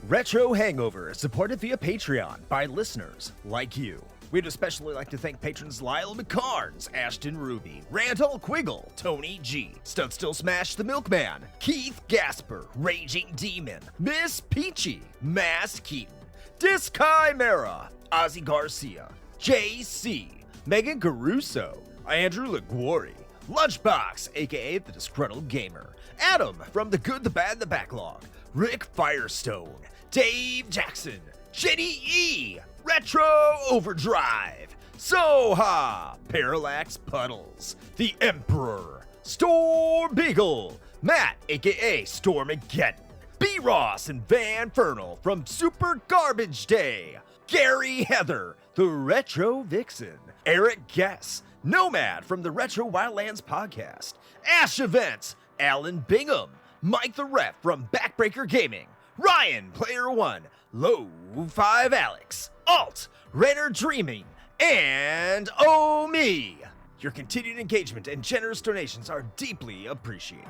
Retro Hangover is supported via Patreon by listeners like you. We'd especially like to thank patrons Lyle McCarnes, Ashton Ruby, Randall Quiggle, Tony G, Stud Still Smash the Milkman, Keith Gasper, Raging Demon, Miss Peachy, Mass Keaton, Diskai Mera, Ozzy Garcia, JC, Megan Caruso, Andrew Liguori, Lunchbox, aka the Disgruntled Gamer, Adam from The Good, the Bad, the Backlog, Rick Firestone, Dave Jackson, Jenny E, Retro Overdrive, Soha, Parallax Puddles, The Emperor, Storm Beagle, Matt, aka Stormageddon, B. Ross and Van Fernal from Super Garbage Day, Gary Heather, the Retro Vixen, Eric Guess, Nomad from the Retro Wildlands podcast, Ash Events, Alan Bingham, Mike the Ref from Backbreaker Gaming, Ryan Player One, Low 5 Alex, Alt, Renner Dreaming, and Oh Me. Your continued engagement and generous donations are deeply appreciated.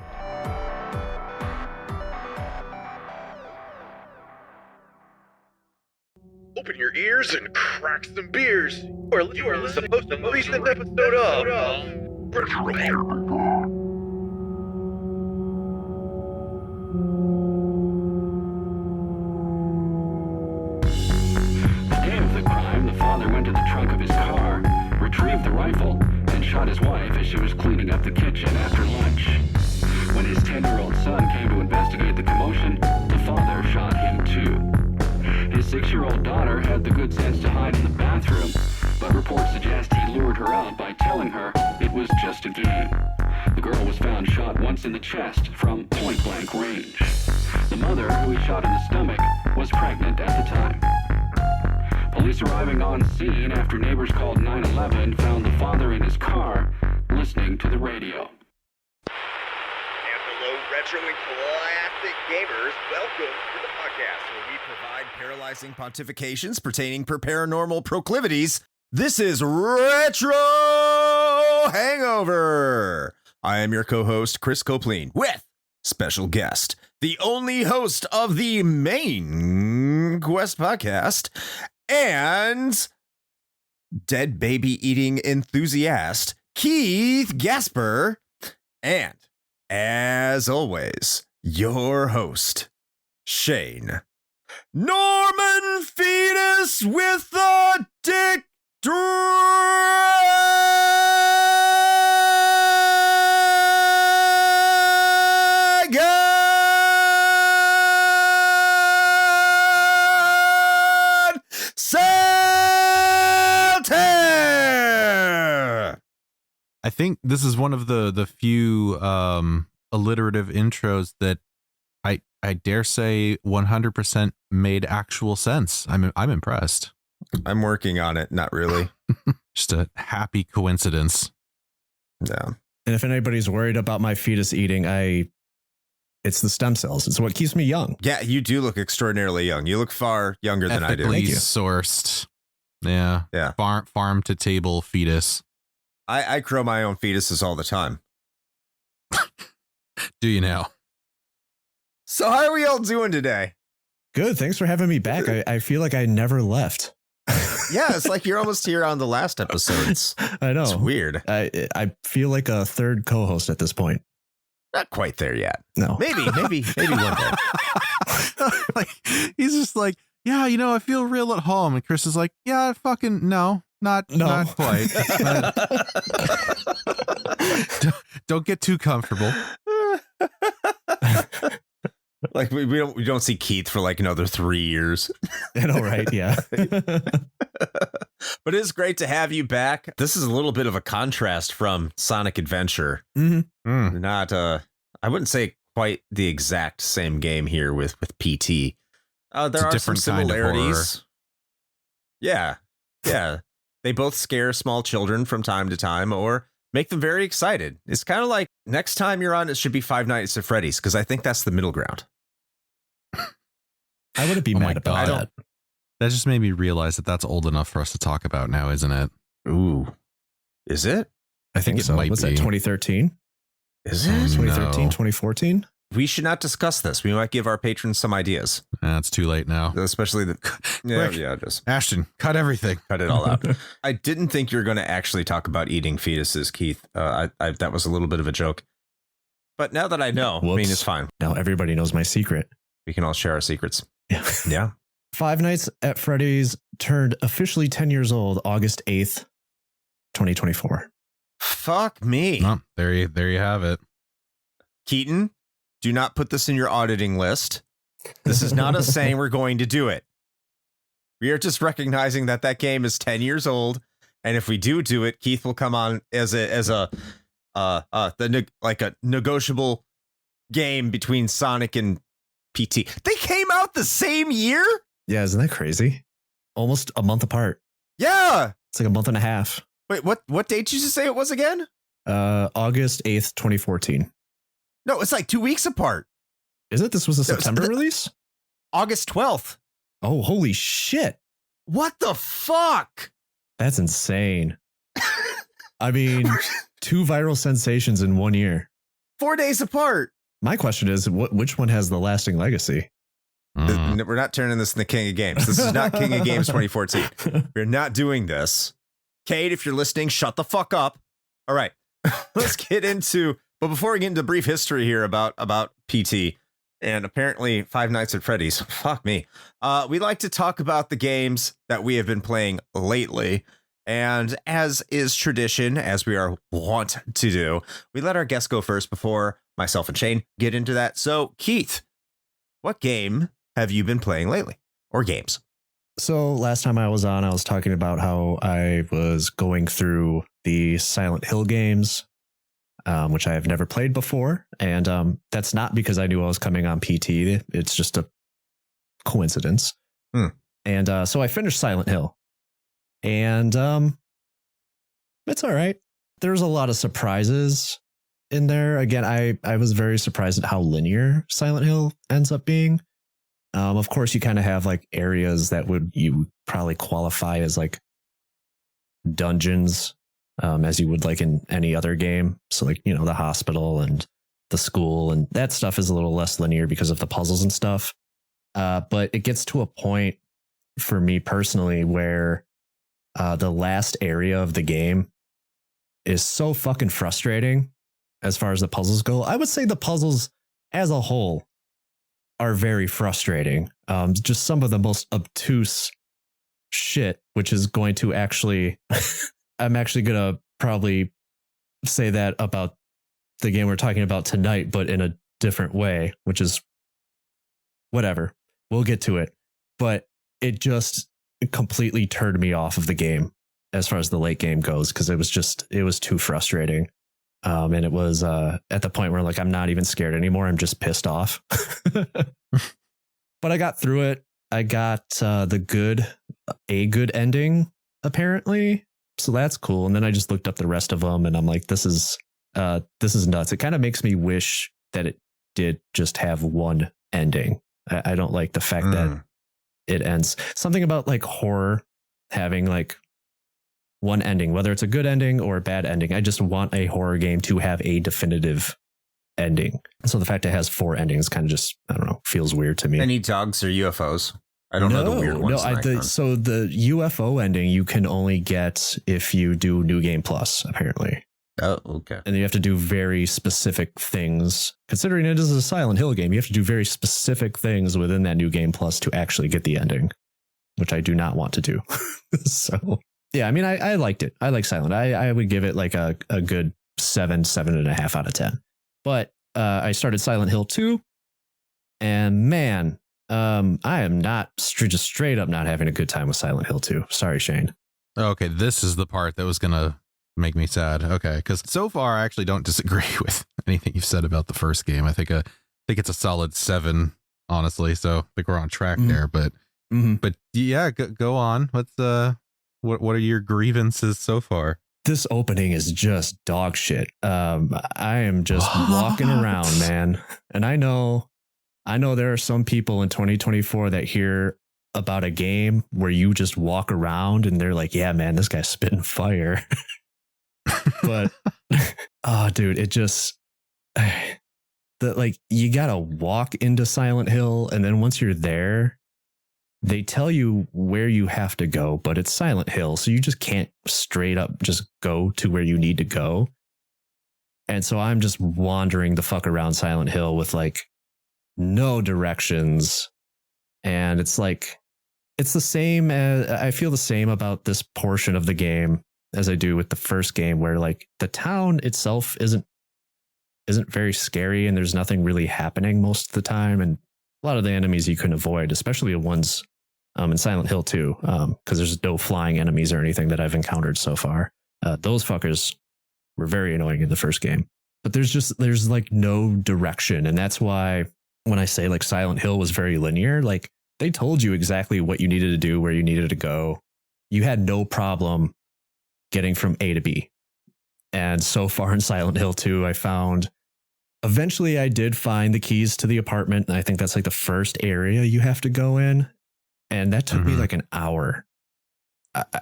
Open your ears and crack some beers. You are listening to the most recent episode of Retro Hangover. The father went to the trunk of his car, retrieved the rifle, and shot his wife as she was cleaning up the kitchen after lunch. When his 10-year-old son came to investigate the commotion, the father shot him too. His 6-year-old daughter had the good sense to hide in the bathroom, but reports suggest he lured her out by telling her it was just a game. The girl was found shot once in the chest from point-blank range. The mother, who he shot in the stomach, was pregnant at the time. Police arriving on scene after neighbors called 911 found the father in his car listening to the radio. And hello, retro and classic gamers. Welcome to the podcast where we Provide paralyzing pontifications pertaining per paranormal proclivities. This is Retro Hangover. I am your co-host, Chris Copleen, with special guest, the only host of the main Quest podcast, and dead baby eating enthusiast, Keith Gasper, and, as always, your host, Shane Norman Fetus with the Dick I think this is one of the few alliterative intros that I dare say 100% made actual sense. I'm impressed. I'm working on it. Not really. Just a happy coincidence. Yeah. And if anybody's worried about my fetus eating, it's the stem cells. It's what keeps me young. Yeah, you do look extraordinarily young. You look far younger than I do. Ethically sourced. Yeah. Yeah. Farm to table fetus. I grow my own fetuses all the time. Do you now? So how are we all doing today? Good. Thanks for having me back. I feel like I never left. Yeah, it's like you're almost here on the last episodes. I know. It's weird. I feel like a third co-host at this point. Not quite there yet. No. Maybe one day. Like, he's just like, yeah, I feel real at home. And Chris is like, yeah, fucking no. Not quite. Don't get too comfortable. Like we don't see Keith for like another 3 years. I know, right? Yeah. But it's great to have you back. This is a little bit of a contrast from Sonic Adventure. Mm-hmm. Not I wouldn't say quite the exact same game here with PT. There are some similarities. Yeah. They both scare small children from time to time or make them very excited. It's kind of like next time you're on, it should be Five Nights at Freddy's, because I think that's the middle ground. I wouldn't be mad about that. That just made me realize that that's old enough for us to talk about now, isn't it? Ooh. Is it? I think it so. might What's be. that, 2013? Is it? 2013, No. 2014? we should not discuss this. We might give our patrons some ideas. It's too late now. Especially just Ashton, cut everything. Cut it all out. I didn't think you were going to actually talk about eating fetuses, Keith. That was a little bit of a joke. But now that I know, Whoops. I mean, it's fine. Now everybody knows my secret. We can all share our secrets. Yeah. Yeah. Five Nights at Freddy's turned officially 10 years old, August 8th, 2024. Fuck me. Oh, there you have it. Keaton, do not put this in your auditing list. This is not us saying we're going to do it. We are just recognizing that game is 10 years old. And if we do it, Keith will come on as a negotiable game between Sonic and PT. They came out the same year? Yeah, isn't that crazy? Almost a month apart. Yeah. It's like a month and a half. Wait, what date did you say it was again? August 8th, 2014. No, it's like 2 weeks apart. Is it? This was a September release? August 12th. Oh, holy shit. What the fuck? That's insane. I mean, 2 viral sensations in 1 year. 4 days apart. My question is, which one has the lasting legacy? We're not turning this into King of Games. This is not King of Games 2014. We're not doing this. Kate, if you're listening, shut the fuck up. All right. Let's get into, but before we get into brief history here about PT and apparently Five Nights at Freddy's, fuck me. We like to talk about the games that we have been playing lately. And as is tradition, as we are wont to do, we let our guests go first before myself and Shane get into that. So, Keith, what game have you been playing lately? Or games? So last time I was on, I was talking about how I was going through the Silent Hill games, which I have never played before. And that's not because I knew I was coming on PT. It's just a coincidence. And so I finished Silent Hill. And it's all right. There's a lot of surprises in there. Again, I was very surprised at how linear Silent Hill ends up being. Of course, you kind of have like areas that you probably qualify as like dungeons, as you would like in any other game. So like, you know, the hospital and the school and that stuff is a little less linear because of the puzzles and stuff. But it gets to a point for me personally where the last area of the game is so fucking frustrating as far as the puzzles go. I would say the puzzles as a whole are very frustrating. Just some of the most obtuse shit, which is going to actually, I'm actually going to probably say that about the game we're talking about tonight, but in a different way, which is whatever. We'll get to it. But it just completely turned me off of the game as far as the late game goes, because it was too frustrating. And it was at the point where like, I'm not even scared anymore. I'm just pissed off. But I got through it. I got a good ending, apparently. So that's cool. And then I just looked up the rest of them and I'm like, this is nuts. It kind of makes me wish that it did just have one ending. I don't like the fact that it ends. Something about like horror having like one ending, whether it's a good ending or a bad ending. I just want a horror game to have a definitive ending. So the fact it has 4 endings kind of just, I don't know, feels weird to me. Any dogs or UFOs? I don't know the weird ones. So the UFO ending you can only get if you do New Game Plus, apparently. Oh, okay. And you have to do very specific things. Considering it is a Silent Hill game, you have to do very specific things within that New Game Plus to actually get the ending, which I do not want to do. So, yeah, I mean, I liked it. I like Silent. I would give it like a good 7.5 out of 10. But I started Silent Hill 2, and man, I am not just straight up not having a good time with Silent Hill 2. Sorry, Shane. Okay, this is the part that was going to make me sad. Okay, because so far I actually don't disagree with anything you've said about the first game. I think it's a solid 7, honestly. So I think we're on track there. But yeah, go on. What's what are your grievances so far? This opening is just dog shit. I am just walking around, man, and I know there are some people in 2024 that hear about a game where you just walk around and they're like, yeah, man, this guy's spitting fire. But, oh, dude, it just, that like you gotta walk into Silent Hill, and then once you're there, they tell you where you have to go, but it's Silent Hill, so you just can't straight up just go to where you need to go. And so I'm just wandering the fuck around Silent Hill with like no directions. And it's like, it's the same as, I feel the same about this portion of the game as I do with the first game, where like the town itself isn't very scary and there's nothing really happening most of the time. And a lot of the enemies you can avoid, especially the ones in Silent Hill 2, because there's no flying enemies or anything that I've encountered so far. Those fuckers were very annoying in the first game. But there's like no direction. And that's why when I say like Silent Hill was very linear, like they told you exactly what you needed to do, where you needed to go. You had no problem getting from A to B. And so far in Silent Hill 2, eventually I did find the keys to the apartment. And I think that's like the first area you have to go in. And that took me like an hour.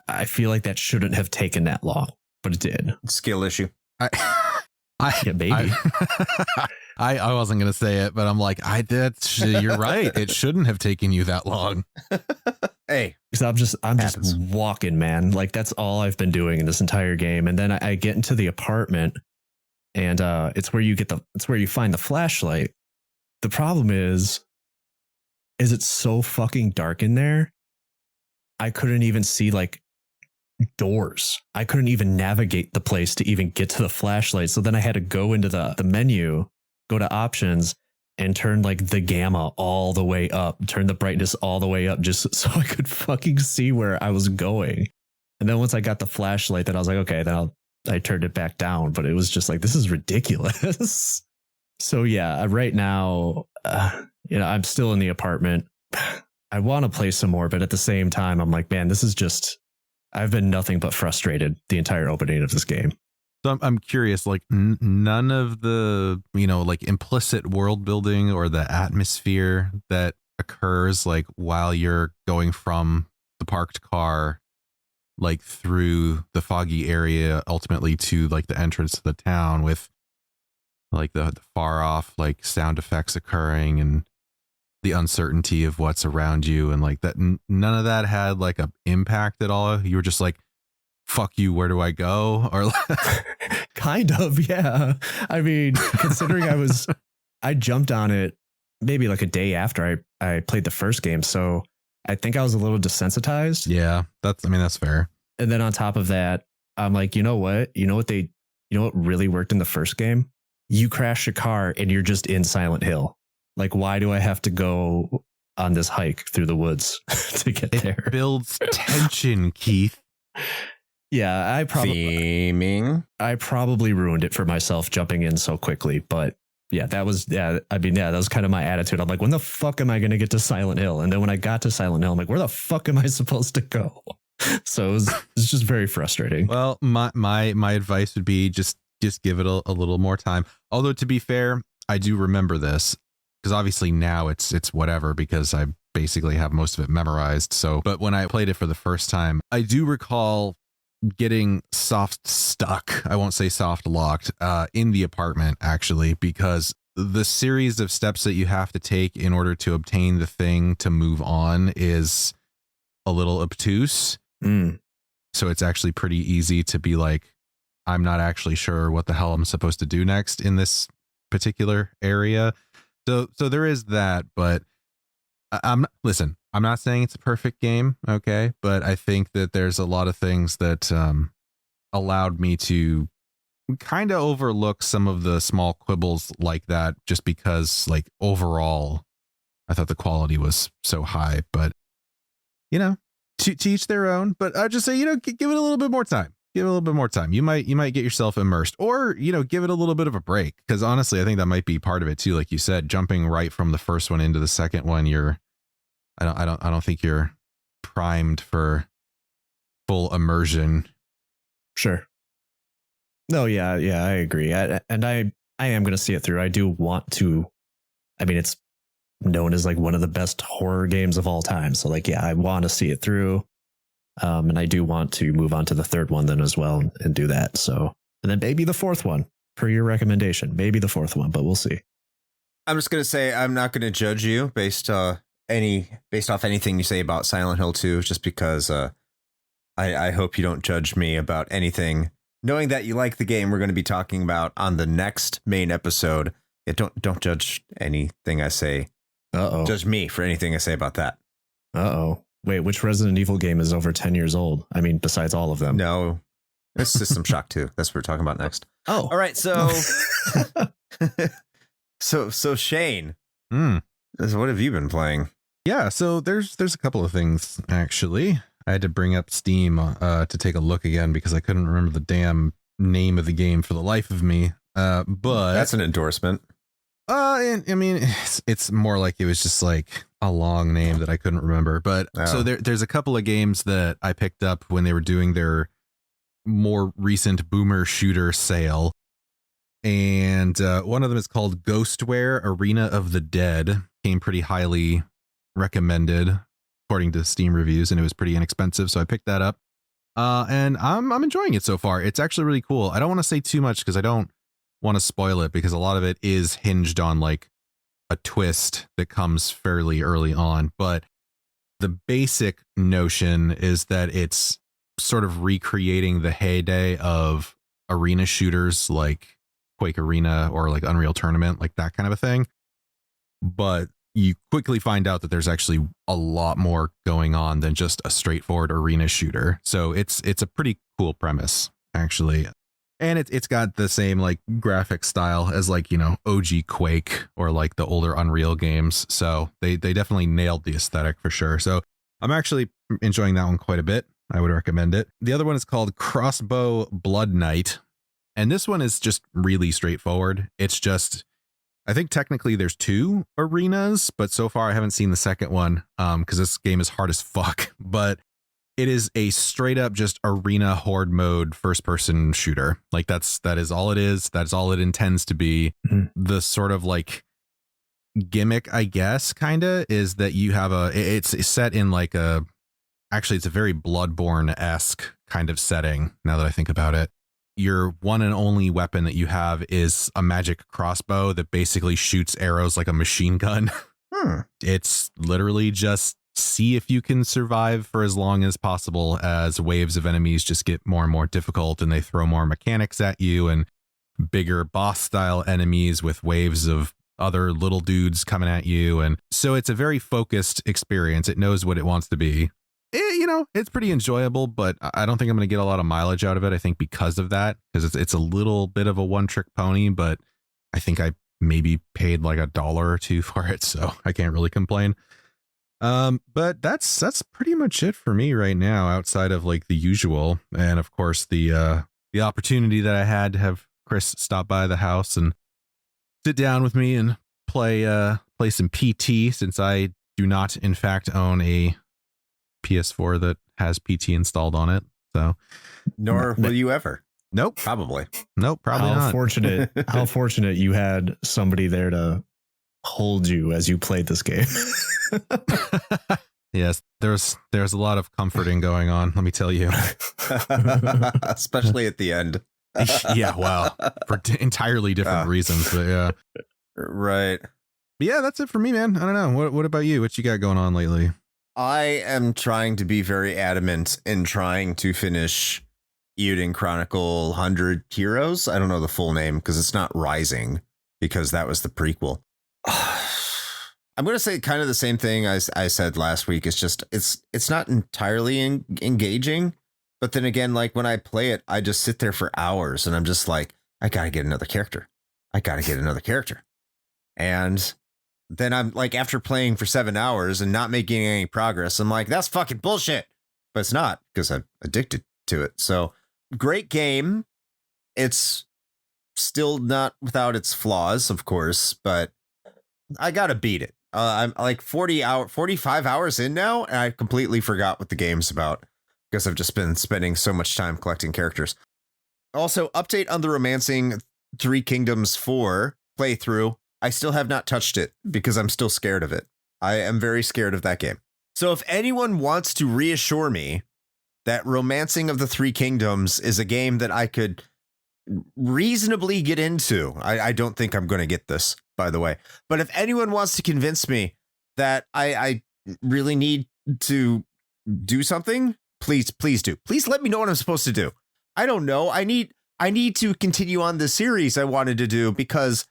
I feel like that shouldn't have taken that long, but it did. Skill issue. Yeah, maybe. I wasn't going to say it, but I'm like, you're right. It shouldn't have taken you that long. Hey, because I'm just walking, man. Like that's all I've been doing in this entire game. And then I get into the apartment, and it's where you find the flashlight. The problem is it's so fucking dark in there. I couldn't even see like doors. I couldn't even navigate the place to even get to the flashlight. So then I had to go into the menu, go to options, and turn like the gamma all the way up, turn the brightness all the way up just so I could fucking see where I was going. And then once I got the flashlight, then I was like, okay, then I turned it back down. But it was just like, this is ridiculous. So yeah, right now, I'm still in the apartment. I want to play some more, but at the same time, I'm like, man, I've been nothing but frustrated the entire opening of this game. So I'm curious, like none of the, like implicit world building or the atmosphere that occurs like while you're going from the parked car, like through the foggy area, ultimately to like the entrance to the town with like the far off, like sound effects occurring and the uncertainty of what's around you. And like that, none of that had like a impact at all. You were just like, fuck you, where do I go? Or kind of, yeah. I mean, considering I jumped on it maybe like a day after I played the first game. So I think I was a little desensitized. Yeah, that's fair. And then on top of that, I'm like, you know what really worked in the first game? You crash a car and you're just in Silent Hill. Like, why do I have to go on this hike through the woods to get there? It builds tension, Keith. Yeah, I probably ruined it for myself jumping in so quickly. But yeah, that was kind of my attitude. I'm like, when the fuck am I going to get to Silent Hill? And then when I got to Silent Hill, I'm like, where the fuck am I supposed to go? So it's just very frustrating. Well, my advice would be just give it a little more time. Although, to be fair, I do remember this because obviously now it's whatever, because I basically have most of it memorized. So, but when I played it for the first time, I do recall getting soft stuck. I won't say soft locked in the apartment, actually, because the series of steps that you have to take in order to obtain the thing to move on is a little obtuse. So it's actually pretty easy to be like, I'm not actually sure what the hell I'm supposed to do next in this particular area. So there is that, but I'm not saying it's a perfect game, okay? But I think that there's a lot of things that allowed me to kind of overlook some of the small quibbles like that, just because, like, overall, I thought the quality was so high. But, to each their own. But I just say, give it a little bit more time. Give it a little bit more time. You might get yourself immersed, or, give it a little bit of a break. Because honestly, I think that might be part of it too. Like you said, jumping right from the first one into the second one, I don't think you're primed for full immersion. Sure. No, yeah, I agree. I am going to see it through. I do want to. I mean, it's known as like one of the best horror games of all time. So like, yeah, I want to see it through. And I do want to move on to the third one then as well and do that. So, and then maybe the fourth one per your recommendation, maybe the fourth one, but we'll see. I'm just gonna say I'm not gonna judge you based off anything you say about Silent Hill 2, just because I hope you don't judge me about anything, knowing that you like the game we're going to be talking about on the next main episode. Yeah, don't judge anything I say. Judge me for anything I say about that. Wait, which Resident Evil game is over 10 years old? I mean, besides all of them. No, it's System Shock 2. That's what we're talking about next. Oh, all right. So, so Shane, what have you been playing? Yeah, so there's a couple of things, actually. I had to bring up Steam to take a look again because I couldn't remember the damn name of the game for the life of me. But that's an endorsement. I mean, it's more like it was just like a long name that I couldn't remember. But so there's a couple of games that I picked up when they were doing their more recent boomer shooter sale. And one of them is called Ghostware Arena of the Dead. Came pretty highly recommended according to Steam reviews, and it was pretty inexpensive, so I picked that up. And I'm enjoying it so far. It's actually really cool. I don't want to say too much because I don't want to spoil it, because a lot of it is hinged on like a twist that comes fairly early on. But the basic notion is that it's sort of recreating the heyday of arena shooters like Quake Arena or like Unreal Tournament, like that kind of a thing. But you quickly find out that there's actually a lot more going on than just a straightforward arena shooter. So it's a pretty cool premise, actually. And it's got the same like graphic style as like, you know, OG Quake or like the older Unreal games. So they definitely nailed the aesthetic for sure. So I'm actually enjoying that one quite a bit. I would recommend it. The other one is called Crossbow Blood Knight. And this one is just really straightforward. It's just, I think technically there's 2 arenas, but so far I haven't seen the second one because this game is hard as fuck. But it is a straight up just arena horde mode first person shooter. Like that is all it is. That's all it intends to be. The sort of like gimmick, I guess, kind of is that you have it's set in like actually it's a very Bloodborne-esque kind of setting. Now that I think about it, your one and only weapon that you have is a magic crossbow that basically shoots arrows like a machine gun. It's literally just see if you can survive for as long as possible as waves of enemies just get more and more difficult and they throw more mechanics at you and bigger boss style enemies with waves of other little dudes coming at you. And so it's a very focused experience. It knows what it wants to be. It's pretty enjoyable, but I don't think I'm going to get a lot of mileage out of it. I think because of that, because it's a little bit of a one trick pony, but I think I maybe paid like $1 or $2 for it. So I can't really complain. But that's pretty much it for me right now, outside of like the usual. And of course the opportunity that I had to have Chris stop by the house and sit down with me and play some PT, since I do not in fact own a PS4 that has PT installed on it. So nor will you ever. Nope. Probably not. How fortunate you had somebody there to hold you as you played this game. Yes, there's a lot of comforting going on, let me tell you. Especially at the end. Yeah, wow. For entirely different reasons, but yeah. Right. But yeah, that's it for me, man. I don't know. What about you? What you got going on lately? I am trying to be very adamant in trying to finish Euden Chronicle 100 Heroes. I don't know the full name because it's not Rising, because that was the prequel. I'm going to say kind of the same thing as I said last week. It's just it's not entirely engaging. But then again, like when I play it, I just sit there for hours and I'm just like, I got to get another character. And then I'm like, after playing for 7 hours and not making any progress, I'm like, that's fucking bullshit. But it's not, because I'm addicted to it. So great game. It's still not without its flaws, of course, but I got to beat it. I'm like 45 hours in now, and I completely forgot what the game's about because I've just been spending so much time collecting characters. Also, update on the Romancing Three Kingdoms 4 playthrough. I still have not touched it because I'm still scared of it. I am very scared of that game. So if anyone wants to reassure me that Romancing of the Three Kingdoms is a game that I could reasonably get into. I don't think I'm going to get this, by the way. But if anyone wants to convince me that I really need to do something, please do. Please let me know what I'm supposed to do. I don't know. I need to continue on the series I wanted to do because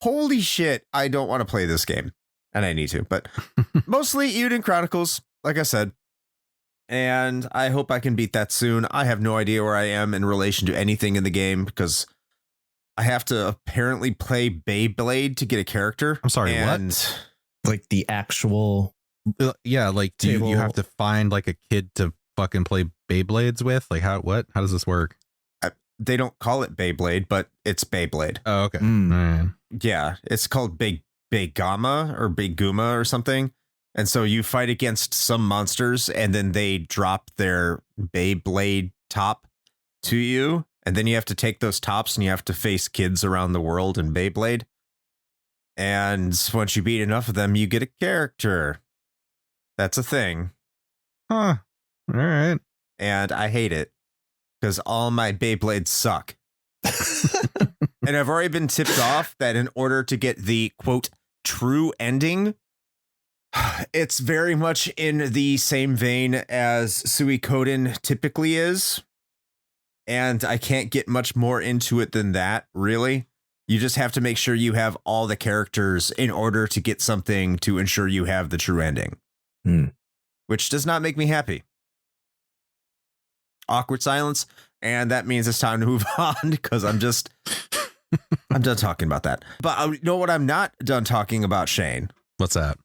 holy shit, I don't want to play this game. And I need to, but mostly Euden Chronicles, like I said. And I hope I can beat that soon. I have no idea where I am in relation to anything in the game because I have to apparently play Beyblade to get a character. I'm sorry, what? Like the actual... Yeah, like do you have to find like a kid to fucking play Beyblades with? Like how does this work? They don't call it Beyblade, but it's Beyblade. Oh, okay. Mm. Yeah, it's called Beigama or Beiguma or something. And so you fight against some monsters and then they drop their Beyblade top to you. And then you have to take those tops and you have to face kids around the world in Beyblade. And once you beat enough of them, you get a character. That's a thing. Huh. All right. And I hate it because all my Beyblades suck. And I've already been tipped off that in order to get the quote true ending, it's very much in the same vein as Suikoden typically is. And I can't get much more into it than that, really. You just have to make sure you have all the characters in order to get something to ensure you have the true ending. Which does not make me happy. Awkward silence. And that means it's time to move on because I'm done talking about that. But you know what I'm not done talking about, Shane? What's that?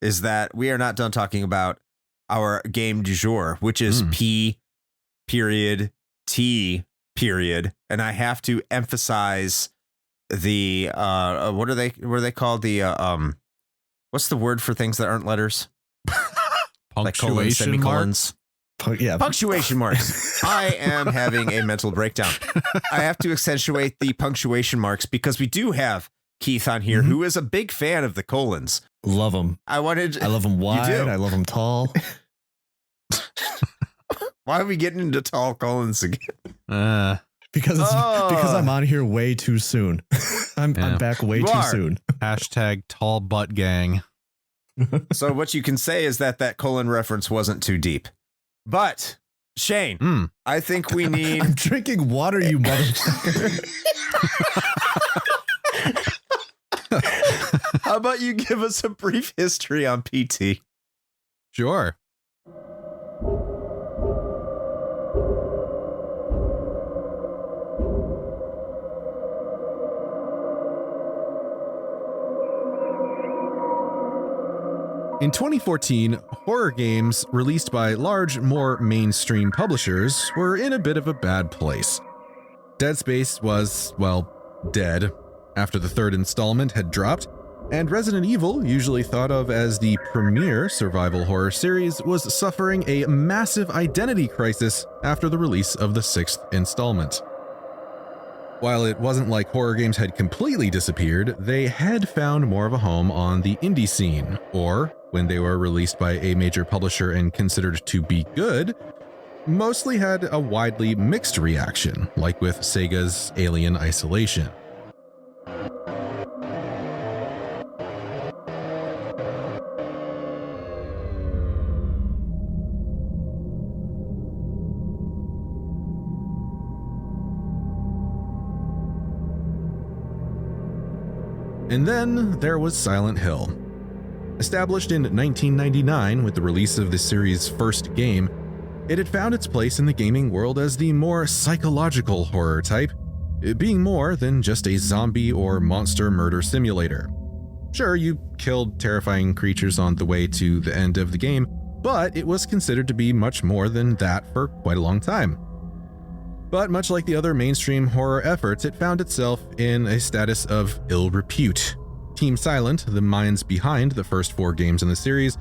Is that we are not done talking about our game du jour, which is P period T period. And I have to emphasize the what are they called? The what's the word for things that aren't letters? Like colons, semicolons. Punctuation marks. I am having a mental breakdown. I have to accentuate the punctuation marks because we do have Keith on here who is a big fan of the colons. Love them. I love them wide. I love them tall. Why are we getting into tall colons again? Because I'm on here way too soon. I'm back way too soon. Hashtag tall butt gang. So what you can say is that colon reference wasn't too deep. But Shane, I think we need... I'm drinking water, you motherfucker. How about you give us a brief history on PT? Sure. In 2014, horror games released by large, more mainstream publishers were in a bit of a bad place. Dead Space was, well, dead after the third installment had dropped, and Resident Evil, usually thought of as the premier survival horror series, was suffering a massive identity crisis after the release of the sixth installment. While it wasn't like horror games had completely disappeared, they had found more of a home on the indie scene, or, when they were released by a major publisher and considered to be good, mostly had a widely mixed reaction, like with Sega's Alien Isolation. And then there was Silent Hill. Established in 1999 with the release of the series' first game, it had found its place in the gaming world as the more psychological horror type, it being more than just a zombie or monster murder simulator. Sure, you killed terrifying creatures on the way to the end of the game, but it was considered to be much more than that for quite a long time. But much like the other mainstream horror efforts, it found itself in a status of ill repute. Team Silent, the minds behind the first 4 games in the series,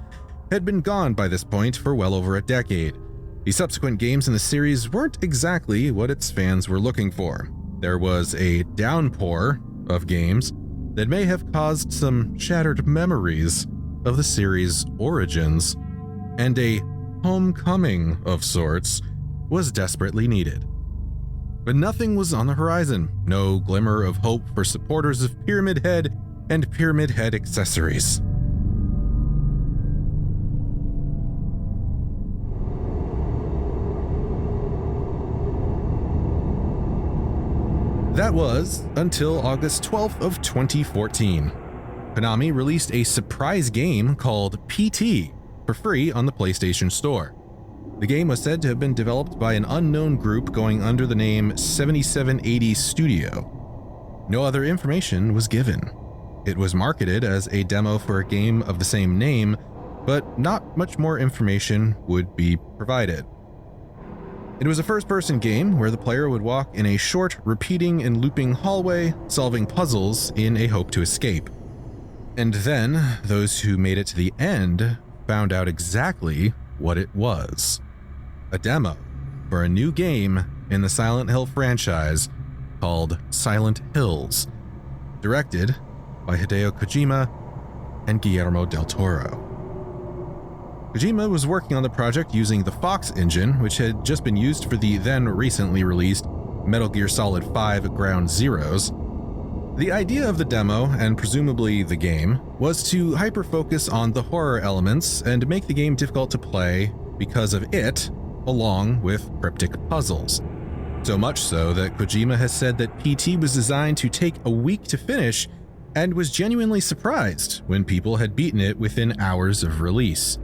had been gone by this point for well over a decade. The subsequent games in the series weren't exactly what its fans were looking for. There was a downpour of games that may have caused some shattered memories of the series' origins, and a homecoming of sorts was desperately needed. But nothing was on the horizon. No glimmer of hope for supporters of Pyramid Head and Pyramid Head accessories. That was until August 12th of 2014. Konami released a surprise game called PT for free on the PlayStation Store. The game was said to have been developed by an unknown group going under the name 7780 Studio. No other information was given. It was marketed as a demo for a game of the same name, but not much more information would be provided. It was a first-person game where the player would walk in a short, repeating and looping hallway, solving puzzles in a hope to escape. And then, those who made it to the end found out exactly what it was. A demo for a new game in the Silent Hill franchise called Silent Hills, directed by Hideo Kojima and Guillermo del Toro. Kojima was working on the project using the Fox engine, which had just been used for the then recently released Metal Gear Solid 5 Ground Zeroes. The idea of the demo, and presumably the game, was to hyper-focus on the horror elements and make the game difficult to play because of it, along with cryptic puzzles. So much so that Kojima has said that PT was designed to take a week to finish and was genuinely surprised when people had beaten it within hours of release.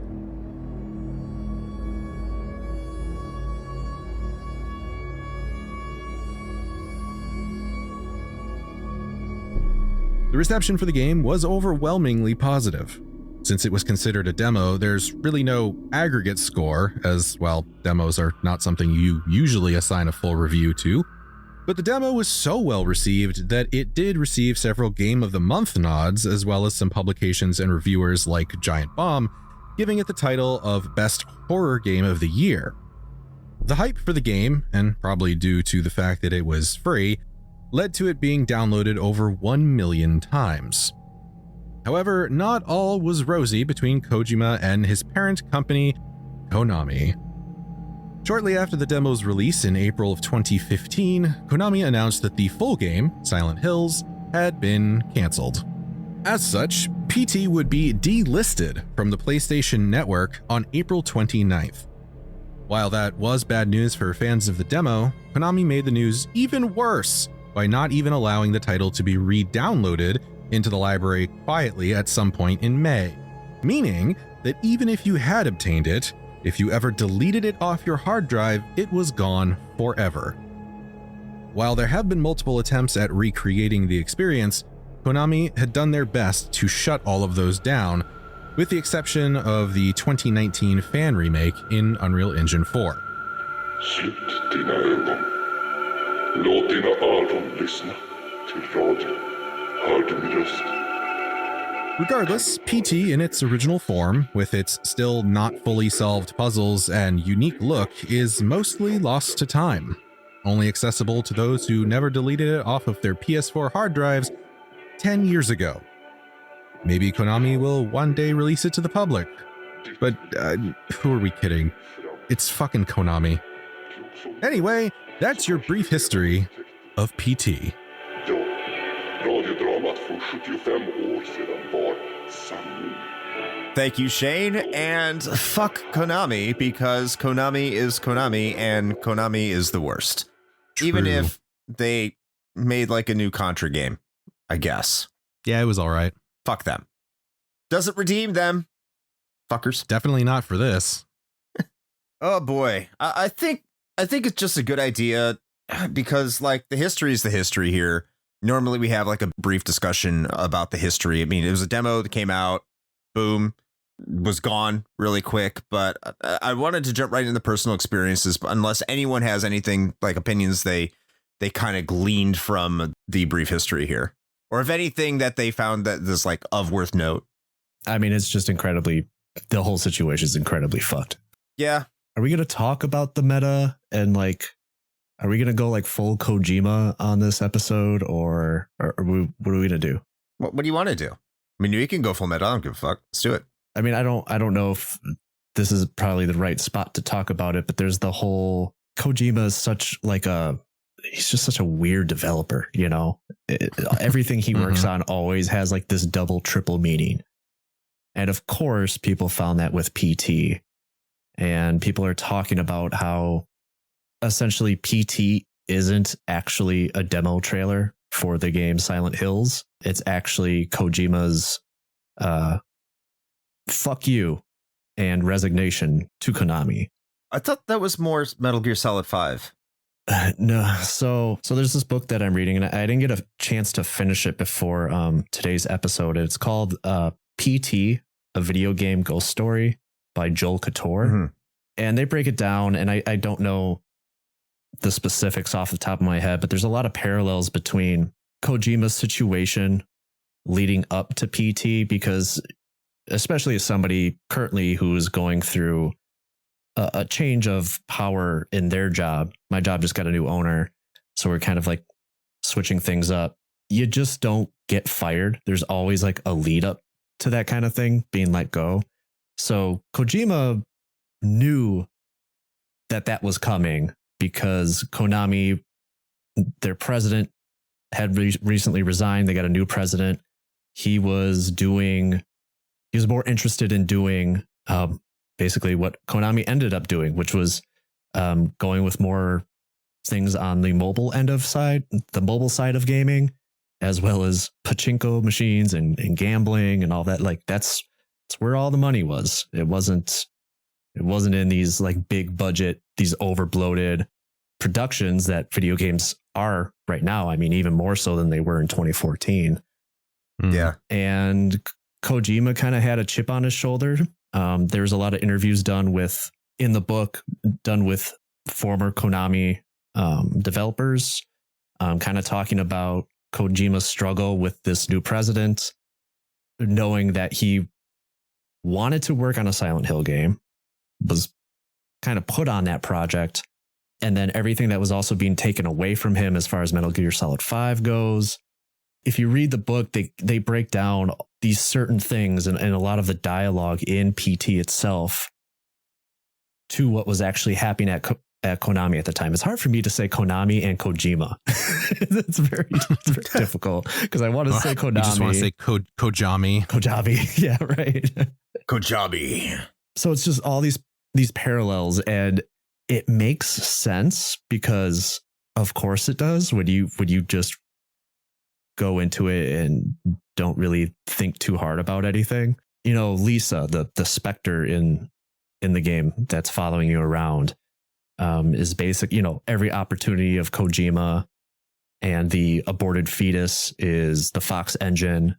The reception for the game was overwhelmingly positive. Since it was considered a demo, there's really no aggregate score, as, well, demos are not something you usually assign a full review to. But the demo was so well received that it did receive several Game of the Month nods, as well as some publications and reviewers like Giant Bomb, giving it the title of Best Horror Game of the Year. The hype for the game, and probably due to the fact that it was free, led to it being downloaded over 1 million times. However, not all was rosy between Kojima and his parent company, Konami. Shortly after the demo's release in April of 2015, Konami announced that the full game, Silent Hills, had been cancelled. As such, PT would be delisted from the PlayStation Network on April 29th. While that was bad news for fans of the demo, Konami made the news even worse by not even allowing the title to be re-downloaded into the library quietly at some point in May, meaning that even if you had obtained it, if you ever deleted it off your hard drive, it was gone forever. While there have been multiple attempts at recreating the experience, Konami had done their best to shut all of those down, with the exception of the 2019 fan remake in Unreal Engine 4. Slut dina ögon. Låt dina öron lyssna till radio. Hör du min röst? Regardless, PT in its original form, with its still not fully solved puzzles and unique look, is mostly lost to time, only accessible to those who never deleted it off of their PS4 hard drives 10 years ago. Maybe Konami will one day release it to the public, but who are we kidding? It's fucking Konami. Anyway, that's your brief history of PT. Radiodramat från 75 år sedan var sanning. Thank you, Shane, and fuck Konami, because Konami is Konami, and Konami is the worst. True. Even if they made like a new Contra game, I guess. Yeah, it was all right. Fuck them. Doesn't redeem them. Fuckers. Definitely not for this. Oh boy. I think it's just a good idea because like the history is the history here. Normally we have like a brief discussion about the history. I mean, it was a demo that came out, boom, was gone really quick, but I wanted to jump right into personal experiences, but unless anyone has anything like opinions they kind of gleaned from the brief history here, or if anything that they found that is like of worth note. I mean, it's just incredibly, the whole situation is incredibly fucked. Yeah. Are we going to talk about the meta and like, are we going to go like full Kojima on this episode or what are we going to do? What do you want to do? I mean, you can go full meta. I don't give a fuck. Let's do it. I mean, I don't know if this is probably the right spot to talk about it, but there's the whole Kojima is such like a he's just such a weird developer, you know. Everything he works on always has like this double, triple meaning. And of course, people found that with PT. And people are talking about how essentially PT isn't actually a demo trailer for the game Silent Hills. It's actually Kojima's fuck you and resignation to Konami. I thought that was more Metal Gear Solid 5. No, so there's this book that I'm reading, and I didn't get a chance to finish it before today's episode. It's called PT, A Video Game Ghost Story by Joel Couture. And they break it down, and I don't know the specifics off the top of my head, but there's a lot of parallels between Kojima's situation leading up to PT, because especially as somebody currently who's going through a change of power in their job. My job just got a new owner, so we're kind of like switching things up. You just don't get fired. There's always like a lead up to that kind of thing, being let go. So Kojima knew that was coming because Konami, their president, had recently resigned. They got a new president. He was more interested in doing basically what Konami ended up doing, which was going with more things on the mobile side of gaming, as well as pachinko machines and gambling and all that. Like that's where all the money was. It wasn't in these like big budget, these over bloated productions that video games are right now. I mean, even more so than they were in 2014. Yeah. And Kojima kind of had a chip on his shoulder. There's a lot of interviews done with former Konami developers, kind of talking about Kojima's struggle with this new president, knowing that he wanted to work on a Silent Hill game, was kind of put on that project, and then everything that was also being taken away from him as far as Metal Gear Solid 5 goes. If you read the book, they break down these certain things and a lot of the dialogue in PT itself to what was actually happening at Konami at the time. It's hard for me to say Konami and Kojima. It's very difficult because I want to say Konami. You just want to say Kojami. Kojami. Yeah, right. Kojabi. So it's just all these parallels, and it makes sense because of course it does when you just go into it and don't really think too hard about anything. You know, Lisa, the specter in the game that's following you around, is basic. You know, every opportunity of Kojima, and the aborted fetus is the Fox engine,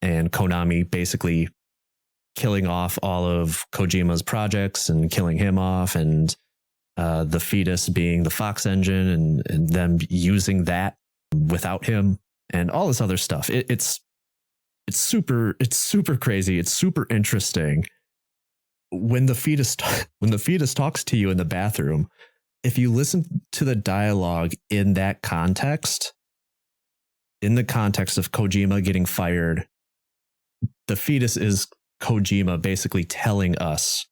and Konami basically killing off all of Kojima's projects and killing him off, and the fetus being the Fox engine, and them using that without him, and all this other stuff. It's super crazy. It's super interesting. When the fetus talks to you in the bathroom, if you listen to the dialogue in that context, in the context of Kojima getting fired, the fetus is Kojima basically telling us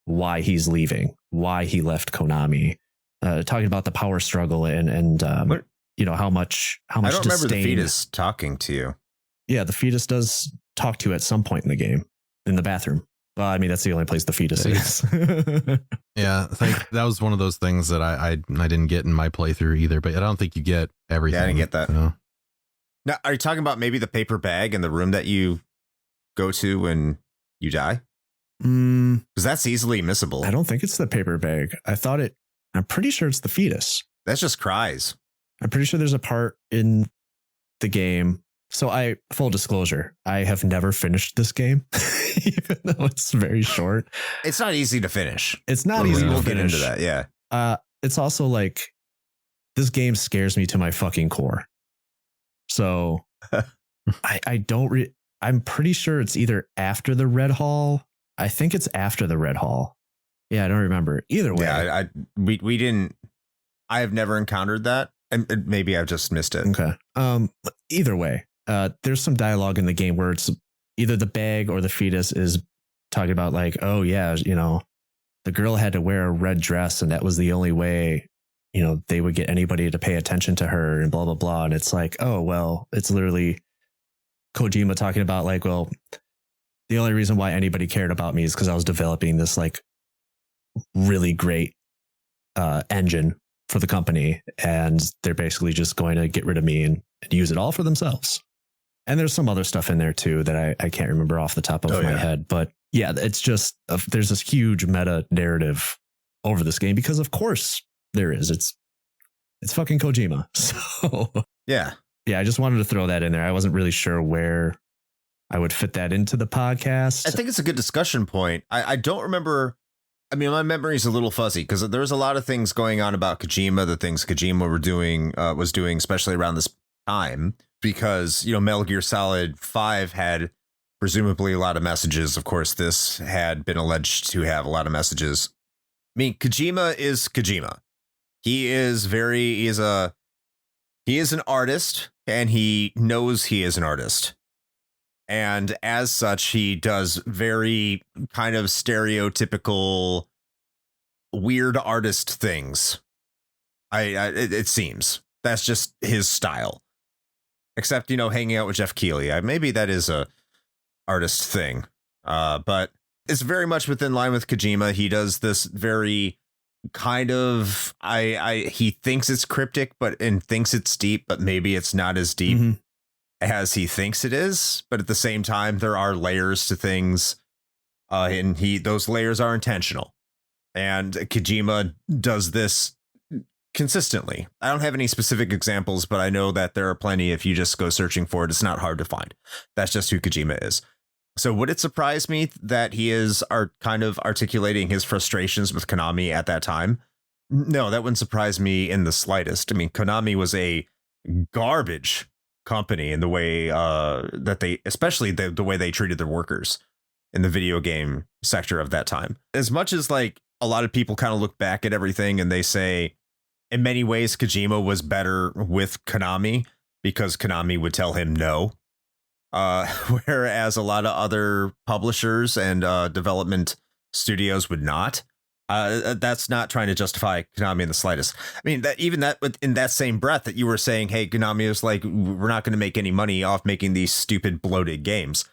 why he's leaving, why he left Konami, talking about the power struggle and you know, how much I don't remember disdain. the fetus talking to you. Yeah, the fetus does talk to you at some point in the game, in the bathroom. Well, I mean, that's the only place the fetus is. Yeah, I think that was one of those things that I didn't get in my playthrough either, but I don't think you get everything. Yeah, I didn't get that. You know? Now, are you talking about maybe the paper bag in the room that you go to when you die? Because that's easily missable. I don't think it's the paper bag. I'm pretty sure it's the fetus. That's just cries. I'm pretty sure there's a part in the game. So full disclosure, I have never finished this game, even though it's very short. It's not easy to finish. It's not easy to We'll finish. get into that, yeah. It's also like, this game scares me to my fucking core. So I'm pretty sure it's either after the Red Hall. I think it's after the Red Hall. Yeah, I don't remember. Either way. Yeah, we didn't. I have never encountered that. And maybe I've just missed it. Okay. Either way, there's some dialogue in the game where it's either the bag or the fetus is talking about like, oh yeah, you know, the girl had to wear a red dress and that was the only way, they would get anybody to pay attention to her and blah, blah, blah. And it's like, oh, well, it's literally Kojima talking about like, well, the only reason why anybody cared about me is because I was developing this like really great engine for the company. And they're basically just going to get rid of me and use it all for themselves. And there's some other stuff in there too that I can't remember off the top of my head. But yeah, it's just, there's this huge meta narrative over this game because of course there is. It's fucking Kojima. So Yeah. Yeah, I just wanted to throw that in there. I wasn't really sure where I would fit that into the podcast. I think it's a good discussion point. I don't remember. I mean, my memory's a little fuzzy because there's a lot of things going on about Kojima, the things Kojima was doing, especially around this time, because, Metal Gear Solid 5 had presumably a lot of messages. Of course, this had been alleged to have a lot of messages. I mean, Kojima is Kojima. He is an artist, and he knows he is an artist. And as such, he does very kind of stereotypical weird artist things. It seems that's just his style, except, hanging out with Jeff Keighley. Maybe that is a artist thing. But it's very much within line with Kojima. He does this very kind of, he thinks it's cryptic, and thinks it's deep, but maybe it's not as deep as he thinks it is. But at the same time, there are layers to things, and those layers are intentional. And Kojima does this consistently. I don't have any specific examples, but I know that there are plenty. If you just go searching for it, it's not hard to find. That's just who Kojima is. So would it surprise me that he is kind of articulating his frustrations with Konami at that time? No, that wouldn't surprise me in the slightest. I mean, Konami was a garbage company in the way that they, especially the way they treated their workers in the video game sector of that time. As much as like a lot of people kind of look back at everything and they say, in many ways, Kojima was better with Konami because Konami would tell him no. Whereas a lot of other publishers and development studios would not. That's not trying to justify Konami in the slightest. I mean, that in that same breath that you were saying, hey, Konami is like, we're not going to make any money off making these stupid bloated games.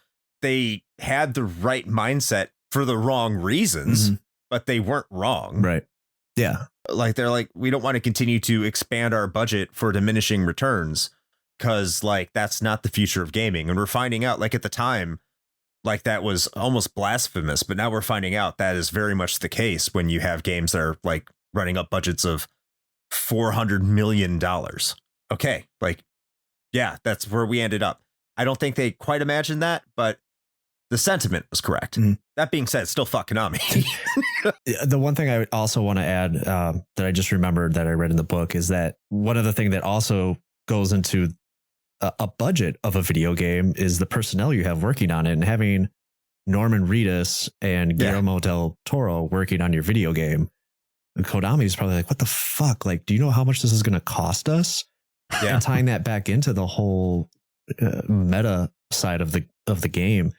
They had the right mindset for the wrong reasons, but they weren't wrong. Right. Yeah. Like they're like, we don't want to continue to expand our budget for diminishing returns because like that's not the future of gaming. And we're finding out like at the time, like that was almost blasphemous, but now we're finding out that is very much the case when you have games that are like running up budgets of $400 million. Okay. Like, yeah, that's where we ended up. I don't think they quite imagined that, but the sentiment was correct. That being said, still fuck Konami. The one thing I would also want to add that I just remembered that I read in the book is that one of the things that also goes into a budget of a video game is the personnel you have working on it, and having Norman Reedus and Guillermo del Toro working on your video game. And Konami is probably like, what the fuck? Like, do you know how much this is going to cost us? Yeah. And tying that back into the whole meta side of the game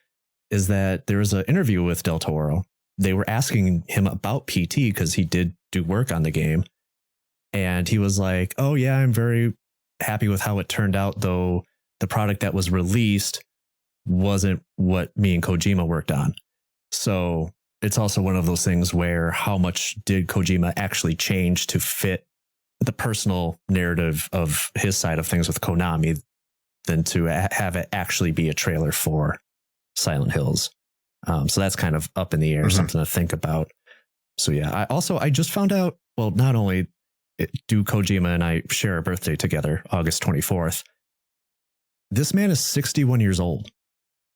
is that there was an interview with del Toro. They were asking him about PT because he did do work on the game. And he was like, oh yeah, I'm very happy with how it turned out, though the product that was released wasn't what me and Kojima worked on. So it's also one of those things where how much did Kojima actually change to fit the personal narrative of his side of things with Konami than to have it actually be a trailer for Silent Hills. So that's kind of up in the air, something to think about. So yeah, I just found out, well, not only do Kojima and I share a birthday together, August 24th. This man is 61 years old.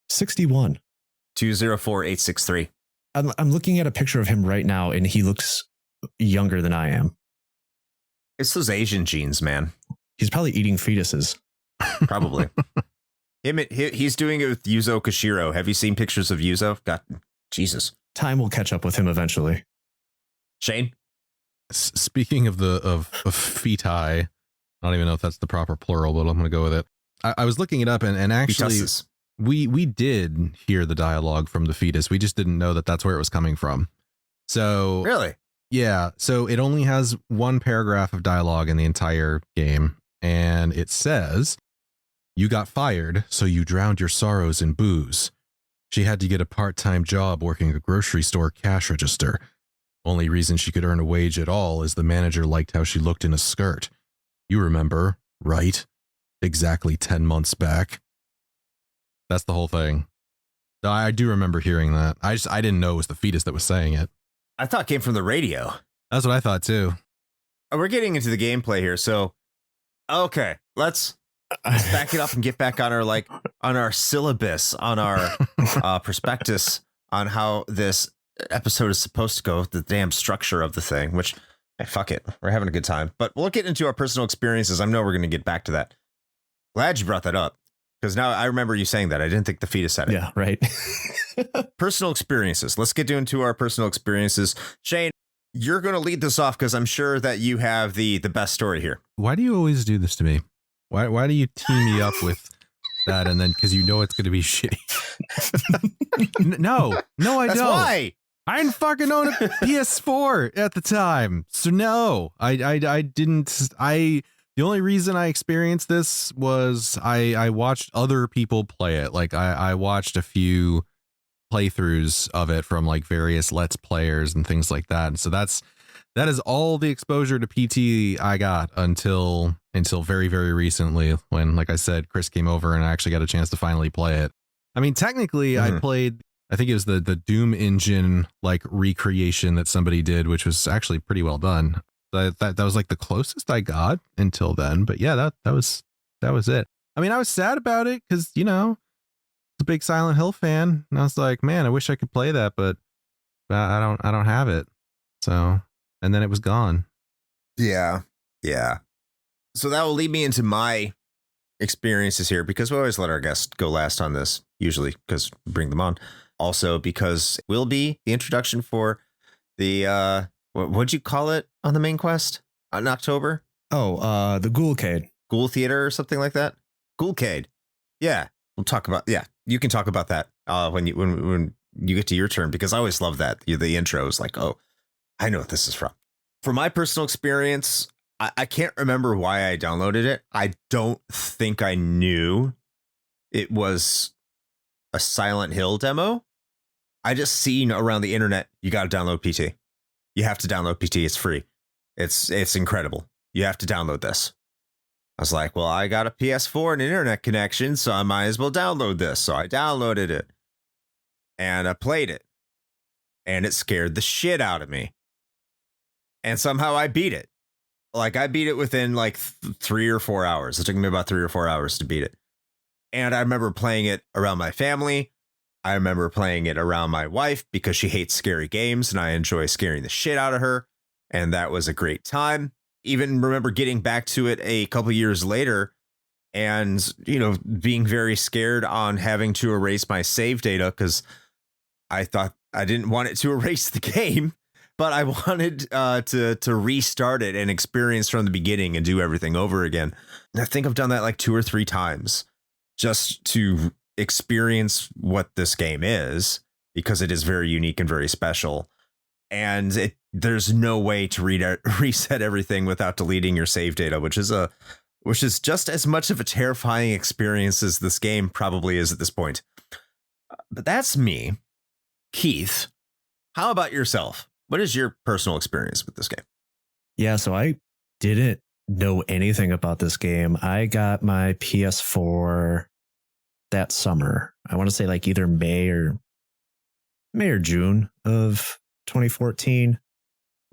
61. 204863. I'm looking at a picture of him right now, and he looks younger than I am. It's those Asian genes, man. He's probably eating fetuses. Probably. He's doing it with Yuzo Koshiro. Have you seen pictures of Yuzo? God, Jesus. Time will catch up with him eventually. Shane? Speaking of feti, I don't even know if that's the proper plural, but I'm going to go with it. I was looking it up, and actually, Fetuses. we did hear the dialogue from the fetus. We just didn't know that that's where it was coming from. So really, Yeah, so it only has one paragraph of dialogue in the entire game, and it says, "You got fired, so you drowned your sorrows in booze. She had to get a part-time job working a grocery store cash register. Only reason she could earn a wage at all is the manager liked how she looked in a skirt. You remember, right? Exactly 10 months back." That's the whole thing. I do remember hearing that. I didn't know it was the fetus that was saying it. I thought it came from the radio. That's what I thought too. We're getting into the gameplay here, so okay, let's back it up and get back on our syllabus, on our prospectus on how this episode is supposed to go, the damn structure of the thing, which, fuck it, we're having a good time. But we'll get into our personal experiences. I know we're going to get back to that. Glad you brought that up, because now I remember you saying that. I didn't think the fetus said it. Yeah, right. Personal experiences. Let's get into our personal experiences. Shane, you're going to lead this off because I'm sure that you have the best story here. Why do you always do this to me? Why do you team me up with that, and then because you know it's going to be shitty? No, I That's don't. why. I didn't fucking own a PS4 at the time, so no, I didn't. The only reason I experienced this was I watched other people play it. Like I watched a few playthroughs of it from like various Let's Players and things like that. And so that is all the exposure to PT I got until very, very recently, when, like I said, Chris came over and I actually got a chance to finally play it. I mean, technically I played, I think it was the Doom engine like recreation that somebody did, which was actually pretty well done. That was like the closest I got until then. But yeah, that was it. I mean, I was sad about it because, you know, I was a big Silent Hill fan, and I was like, man, I wish I could play that, but I don't have it. So, and then it was gone. Yeah. So that will lead me into my experiences here, because we always let our guests go last on this, usually because we bring them on. Also because it will be the introduction for the what'd you call it on the main quest in October? Oh, the Ghoulcade. Ghoul Theater or something like that? Ghoulcade. Yeah. We'll talk about, yeah. You can talk about that when you get to your turn, because I always love that. The intro is like, oh, I know what this is from. For my personal experience, I can't remember why I downloaded it. I don't think I knew it was a Silent Hill demo. I just seen around the internet, you got to download PT. You have to download PT. It's free. It's incredible. You have to download this. I was like, well, I got a PS4 and an internet connection, so I might as well download this. So I downloaded it and I played it, and it scared the shit out of me. And somehow I beat it. Like, I beat it within like 3 or 4 hours. It took me about 3 or 4 hours to beat it. And I remember playing it around my family. I remember playing it around my wife because she hates scary games and I enjoy scaring the shit out of her. And that was a great time. Even remember getting back to it a couple years later and, you know, being very scared on having to erase my save data, because I thought I didn't want it to erase the game, but I wanted to restart it and experience from the beginning and do everything over again. And I think I've done that like 2 or 3 times just to experience what this game is, because it is very unique and very special. And there's no way to reset everything without deleting your save data, which is just as much of a terrifying experience as this game probably is at this point. But that's me. Keith, how about yourself? What is your personal experience with this game? Yeah, so I didn't know anything about this game. I got my PS4 that summer. I want to say like either May or June of 2014.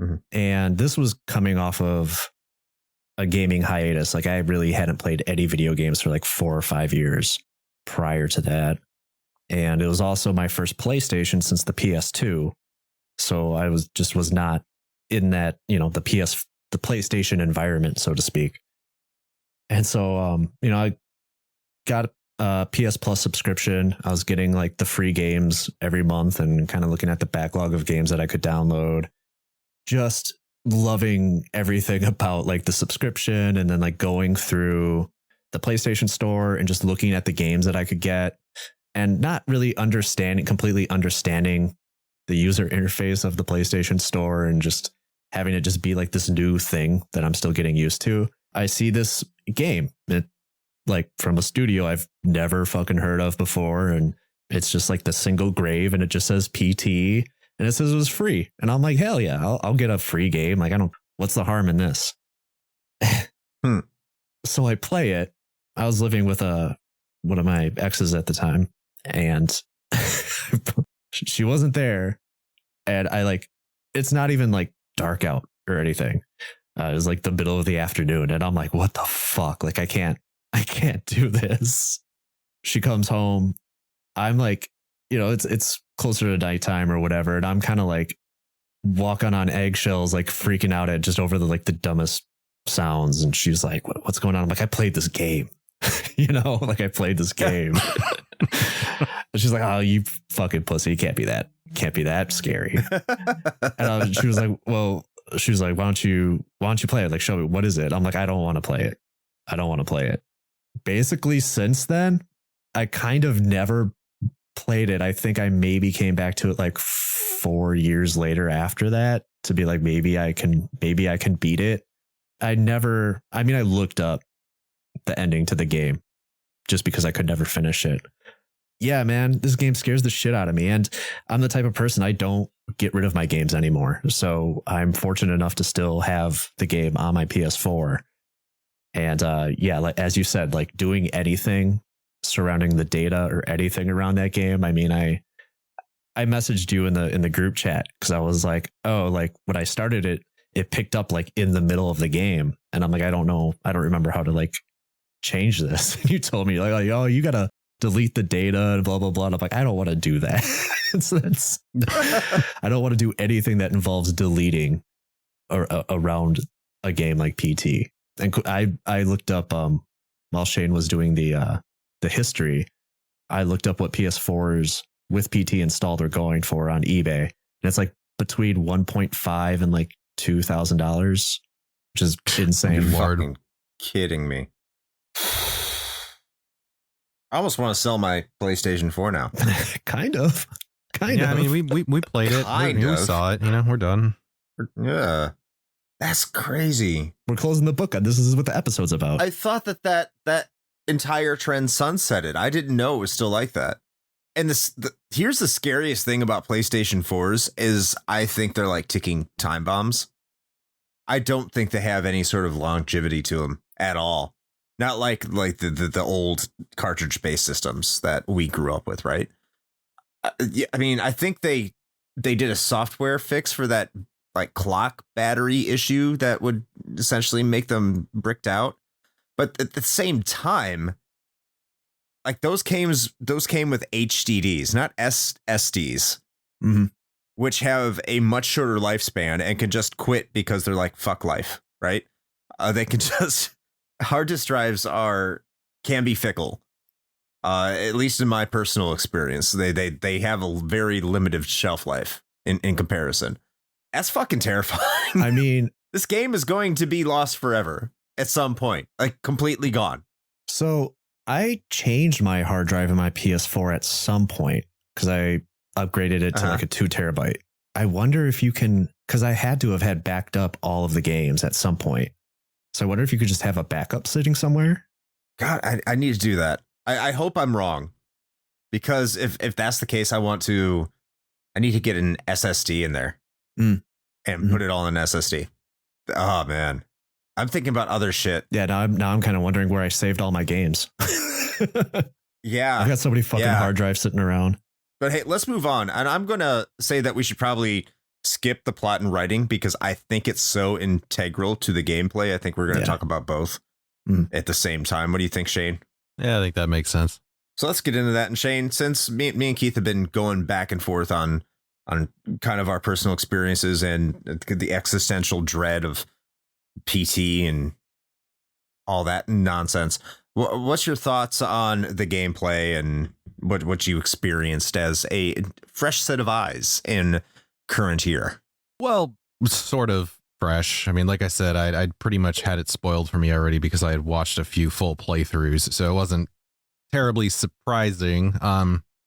Mm-hmm. And this was coming off of a gaming hiatus. Like, I really hadn't played any video games for like 4 or 5 years prior to that. And it was also my first PlayStation since the PS2. So I was not in that, you know, the PlayStation environment, so to speak. And so, you know, I got a PS Plus subscription. I was getting like the free games every month and kind of looking at the backlog of games that I could download. Just loving everything about like the subscription, and then like going through the PlayStation Store and just looking at the games that I could get, and not really completely understanding the user interface of the PlayStation Store, and just having it just be like this new thing that I'm still getting used to. I see this game, like from a studio I've never fucking heard of before. And it's just like the single grave and it just says PT and it says it was free. And I'm like, hell yeah, I'll get a free game. Like, what's the harm in this? So I play it. I was living with one of my exes at the time and she wasn't there. And it's not even like dark out or anything. It was like the middle of the afternoon. And I'm like, what the fuck? Like, I can't do this. She comes home. I'm like, it's closer to nighttime or whatever. And I'm kind of like walking on eggshells, like freaking out at just over the dumbest sounds. And she's like, what's going on? I'm like, I played this game, I played this game. And she's like, oh, you fucking pussy. You can't be that scary. And she was like, why don't you play it? Like, show me, what is it? I'm like, I don't want to play it. Basically, since then, I kind of never played it. I think I maybe came back to it like 4 years later after that to be like, maybe I can beat it. I looked up the ending to the game just because I could never finish it. Yeah, man, this game scares the shit out of me. And I'm the type of person, I don't get rid of my games anymore. So I'm fortunate enough to still have the game on my PS4. And like as you said, like doing anything surrounding the data or anything around that game. I mean, I messaged you in the group chat because I was like, oh, like when I started it picked up like in the middle of the game. And I'm like, I don't remember how to like change this. And you told me like, oh, you gotta delete the data and blah, blah, blah. And I'm like, I don't want to do that. I don't want to do anything that involves deleting around a game like PT. And I looked up, while Shane was doing the history, I looked up what PS4s with PT installed are going for on eBay. And it's like between $1.5 and like $2,000, which is insane. You're fucking kidding me. I almost want to sell my PlayStation 4 now. Kind of. I mean, we played it. We saw it. We're done. Yeah. That's crazy. We're closing the book. This is what the episode's about. I thought that entire trend sunsetted. I didn't know it was still like that. And here's the scariest thing about PlayStation 4s is I think they're like ticking time bombs. I don't think they have any sort of longevity to them at all. Not like the old cartridge-based systems that we grew up with, right? I mean, I think they did a software fix for that like clock battery issue that would essentially make them bricked out. But at the same time, like those came with HDDs, not SSDs, which have a much shorter lifespan and can just quit because they're like, fuck life, right? They can just... Hard disk drives can be fickle. At least in my personal experience, they have a very limited shelf life in comparison. That's fucking terrifying. I mean, this game is going to be lost forever at some point, like completely gone. So I changed my hard drive in my PS4 at some point because I upgraded it to like a 2 terabyte. I wonder if you can, because I had to have had backed up all of the games at some point. So I wonder if you could just have a backup sitting somewhere. God, I need to do that. I hope I'm wrong, because if that's the case, I need to get an SSD in there and put it all in SSD. Oh man, I'm thinking about other shit. Yeah, now I'm kind of wondering where I saved all my games. Yeah, I've got so many fucking hard drives sitting around. But hey, let's move on. And I'm gonna say that we should probably skip the plot and writing because I think it's so integral to the gameplay. I think we're going to talk about both at the same time. What do you think, Shane? Yeah, I think that makes sense. So let's get into that. And Shane, since me and Keith have been going back and forth on kind of our personal experiences and the existential dread of PT and all that nonsense, what's your thoughts on the gameplay and what you experienced as a fresh set of eyes in current year? Well, sort of fresh. I mean, like I said, I'd pretty much had it spoiled for me already because I had watched a few full playthroughs, so it wasn't terribly surprising.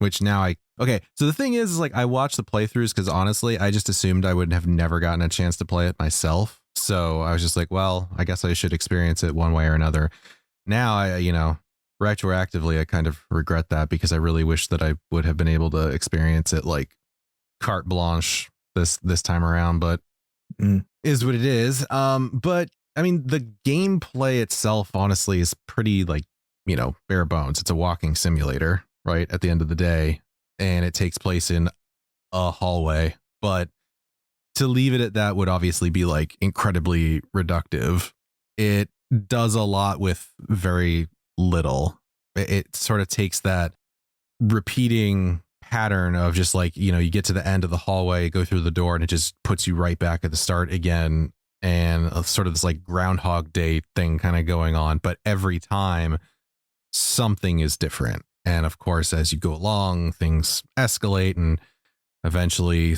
Which now I Okay, so the thing is like I watched the playthroughs because honestly, I just assumed I would have never gotten a chance to play it myself. So I was just like, well, I guess I should experience it one way or another. Now retroactively, I kind of regret that because I really wish that I would have been able to experience it like carte blanche this time around. But is what it is. But I mean, the gameplay itself, honestly, is pretty like bare bones. It's a walking simulator, right? At the end of the day. And it takes place in a hallway, but to leave it at that would obviously be like incredibly reductive. It does a lot with very little. It sort of takes that repeating pattern of just like, you get to the end of the hallway, go through the door, and it just puts you right back at the start again. And sort of this like Groundhog Day thing kind of going on. But every time something is different. And of course, as you go along, things escalate and eventually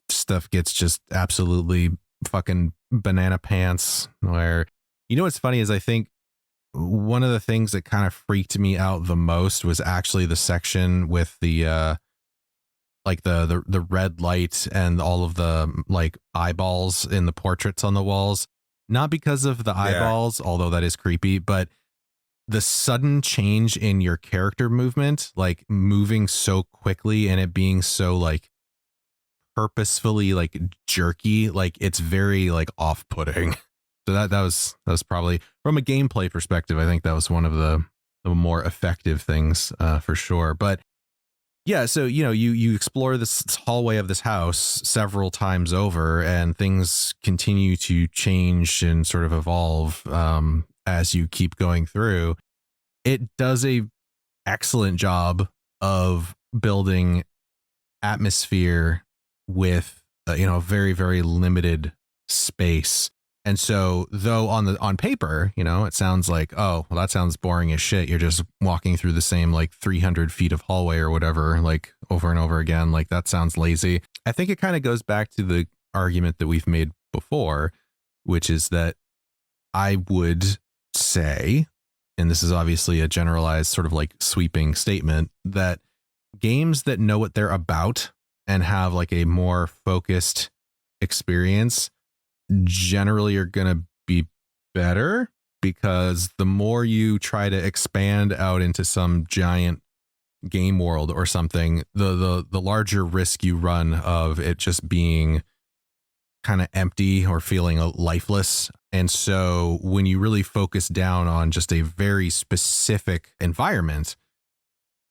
stuff gets just absolutely fucking banana pants. Where, what's funny is I think one of the things that kind of freaked me out the most was actually the section with the like the red light and all of the like eyeballs in the portraits on the walls. Not because of the eyeballs, although that is creepy, but the sudden change in your character movement, like moving so quickly and it being so like purposefully like jerky, like it's very like off-putting. So that was probably from a gameplay perspective, I think that was one of the more effective things for sure. But yeah, so you explore this hallway of this house several times over, and things continue to change and sort of evolve as you keep going through. It does a excellent job of building atmosphere with very, very limited space. And so though on paper, it sounds like, oh, well, that sounds boring as shit. You're just walking through the same like 300 feet of hallway or whatever, like over and over again. Like that sounds lazy. I think it kind of goes back to the argument that we've made before, which is that I would say, and this is obviously a generalized sort of like sweeping statement, that games that know what they're about and have like a more focused experience generally are going to be better, because the more you try to expand out into some giant game world or something, the larger risk you run of it just being kind of empty or feeling lifeless. And so when you really focus down on just a very specific environment,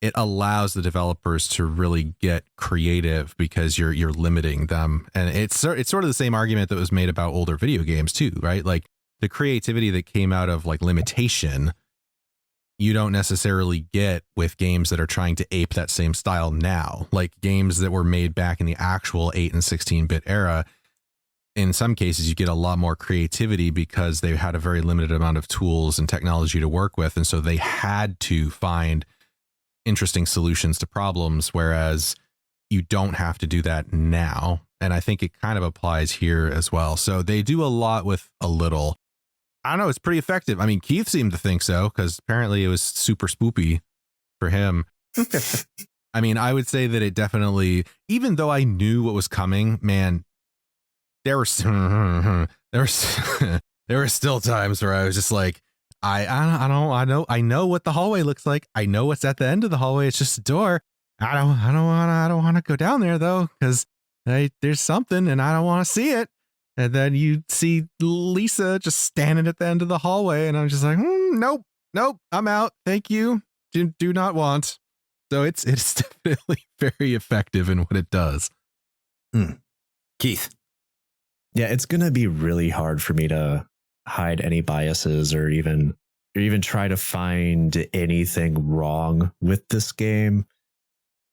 it allows the developers to really get creative because you're limiting them. And it's sort of the same argument that was made about older video games too, right? Like the creativity that came out of like limitation, you don't necessarily get with games that are trying to ape that same style now. Like games that were made back in the actual 8 and 16-bit era, in some cases you get a lot more creativity because they had a very limited amount of tools and technology to work with. And so they had to find interesting solutions to problems, whereas you don't have to do that now. And I think it kind of applies here as well. So they do a lot with a little. I don't know, it's pretty effective. I mean, Keith seemed to think so, because apparently it was super spoopy for him. I mean, I would say that it definitely, even though I knew what was coming, man, there were still times where I was just like, I know what the hallway looks like. I know what's at the end of the hallway. It's just a door. I don't want to go down there though, because there's something and I don't want to see it. And then you see Lisa just standing at the end of the hallway, and I'm just like, nope, I'm out. Thank you. Do not want. So it's definitely very effective in what it does. Keith. Yeah, it's gonna be really hard for me to hide any biases or even try to find anything wrong with this game.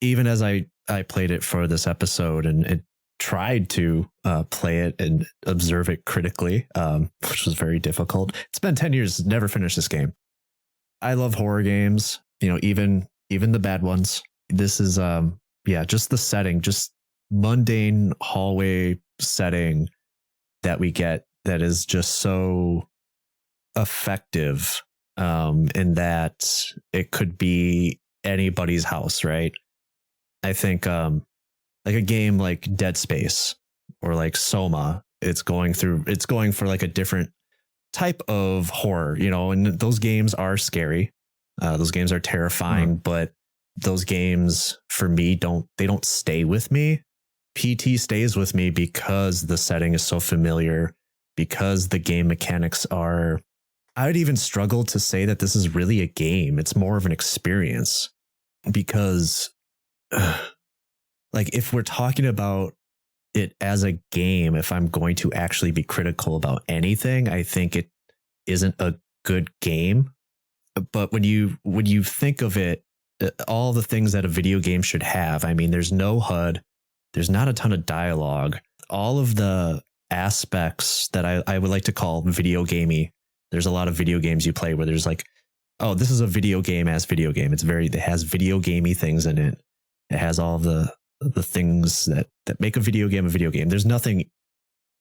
Even as I played it for this episode and tried to play it and observe it critically, which was very difficult. It's been 10 years, never finished this game. I love horror games, even the bad ones. This is just the setting, just mundane hallway setting that we get that is just so effective, in that it could be anybody's house, right? I think like a game like Dead Space or like Soma, it's going for like a different type of horror, you know, and those games are scary. Those games are terrifying, but those games for me don't stay with me. PT stays with me because the setting is so familiar, because the game mechanics are, I would even struggle to say that this is really a game. It's more of an experience because like if we're talking about it as a game, if I'm going to actually be critical about anything, I think it isn't a good game. But when you think of it, all the things that a video game should have, I mean, there's no HUD, there's not a ton of dialogue, all of the aspects that I would like to call video gamey. There's a lot of video games you play where there's like, oh, this is a video game as video game. It has video gamey things in it. It has all the things that make a video game a video game. There's nothing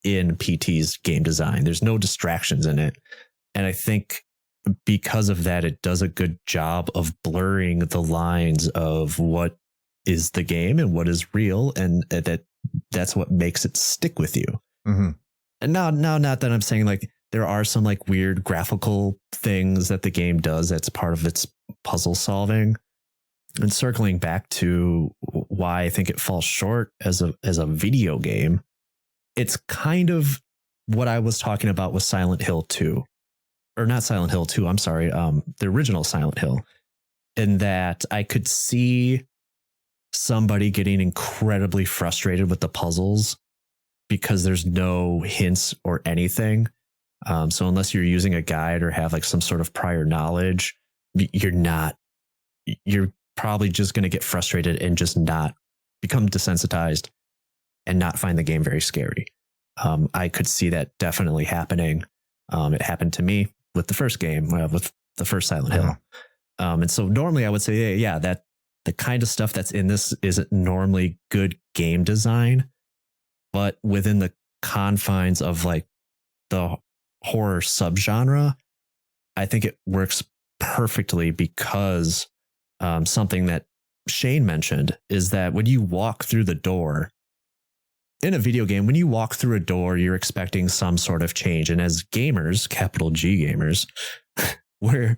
in PT's game design. There's no distractions in it. And I think because of that, it does a good job of blurring the lines of what is the game and what is real. And that's what makes it stick with you. Mm-hmm. And now, not that I'm saying like there are some like weird graphical things that the game does that's part of its puzzle solving. And circling back to why I think it falls short as a video game, it's kind of what I was talking about with Silent Hill 2. Or not Silent Hill 2, I'm sorry, the original Silent Hill. In that I could see somebody getting incredibly frustrated with the puzzles because there's no hints or anything. So unless you're using a guide or have like some sort of prior knowledge, you're probably just going to get frustrated and just not become desensitized and not find the game very scary. I could see that definitely happening. It happened to me with the first game, with the first Silent Hill. And so normally I would say, yeah, that the kind of stuff that's in this isn't normally good game design, but within the confines of like the horror subgenre, I think it works perfectly because something that Shane mentioned is that when you walk through the door in a video game, when you walk through a door, you're expecting some sort of change. And as gamers, capital G gamers, we're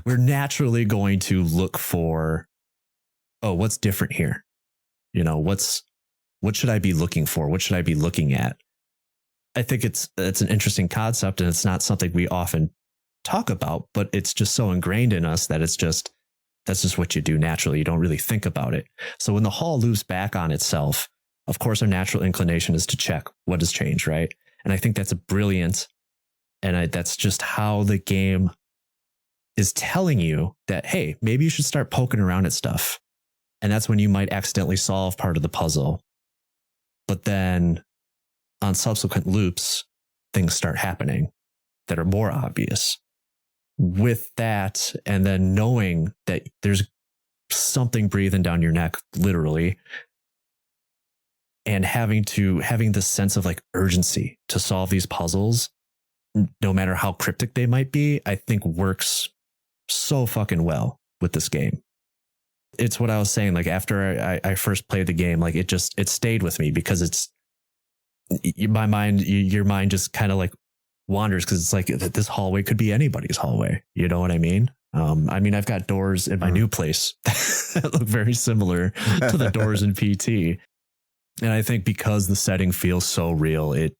naturally going to look for, oh, what's different here? You know, what should I be looking for? What should I be looking at? I think it's an interesting concept, and it's not something we often talk about, but it's just so ingrained in us that that's just what you do naturally. You don't really think about it. So when the hall loops back on itself, of course, our natural inclination is to check what has changed, right? And I think that's brilliant. And that's just how the game is telling you that, hey, maybe you should start poking around at stuff. And that's when you might accidentally solve part of the puzzle. But then on subsequent loops, things start happening that are more obvious. With that, and then knowing that there's something breathing down your neck, literally, and having the sense of like urgency to solve these puzzles, no matter how cryptic they might be, I think works so fucking well with this game. It's what I was saying, like after I first played the game, like it stayed with me because it's my mind, your mind just kind of like wanders because it's like this hallway could be anybody's hallway. You know what I mean? I mean, I've got doors in my new place that look very similar to the doors in PT. And I think because the setting feels so real, it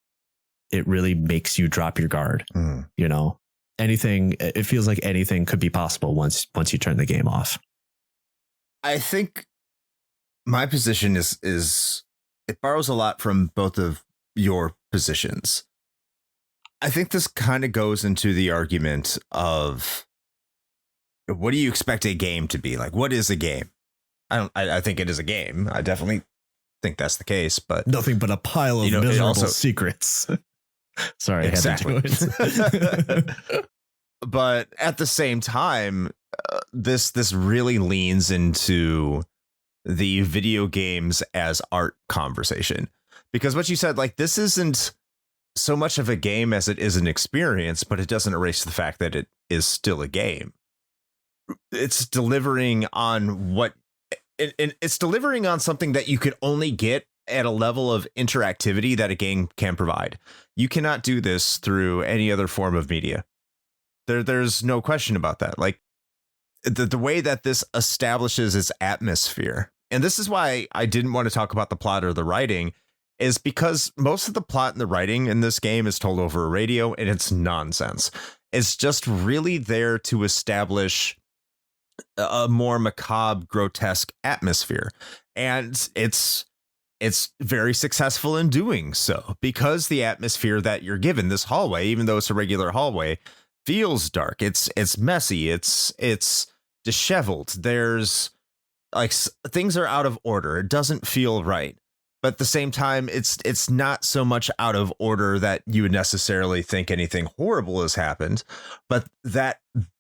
really makes you drop your guard. You know, it feels like anything could be possible once you turn the game off. I think my position is it borrows a lot from both of your positions. I think this kind of goes into the argument of what do you expect a game to be like? What is a game? I think it is a game. I definitely think that's the case, but nothing but a pile of miserable secrets. Sorry, exactly. I had to do it. But at the same time, this really leans into the video games as art conversation, because what you said, like, this isn't so much of a game as it is an experience, but it doesn't erase the fact that it is still a game. It's delivering on what it's delivering on something that you could only get at a level of interactivity that a game can provide. You cannot do this through any other form of media. There's no question about that. Like the way that this establishes its atmosphere. And this is why I didn't want to talk about the plot or the writing, is because most of the plot and the writing in this game is told over a radio, and it's nonsense. It's just really there to establish a more macabre, grotesque atmosphere. And it's very successful in doing so, because the atmosphere that you're given, this hallway, even though it's a regular hallway, feels dark. It's messy. It's disheveled. There's like things are out of order. It doesn't feel right. But at the same time, it's not so much out of order that you would necessarily think anything horrible has happened, but that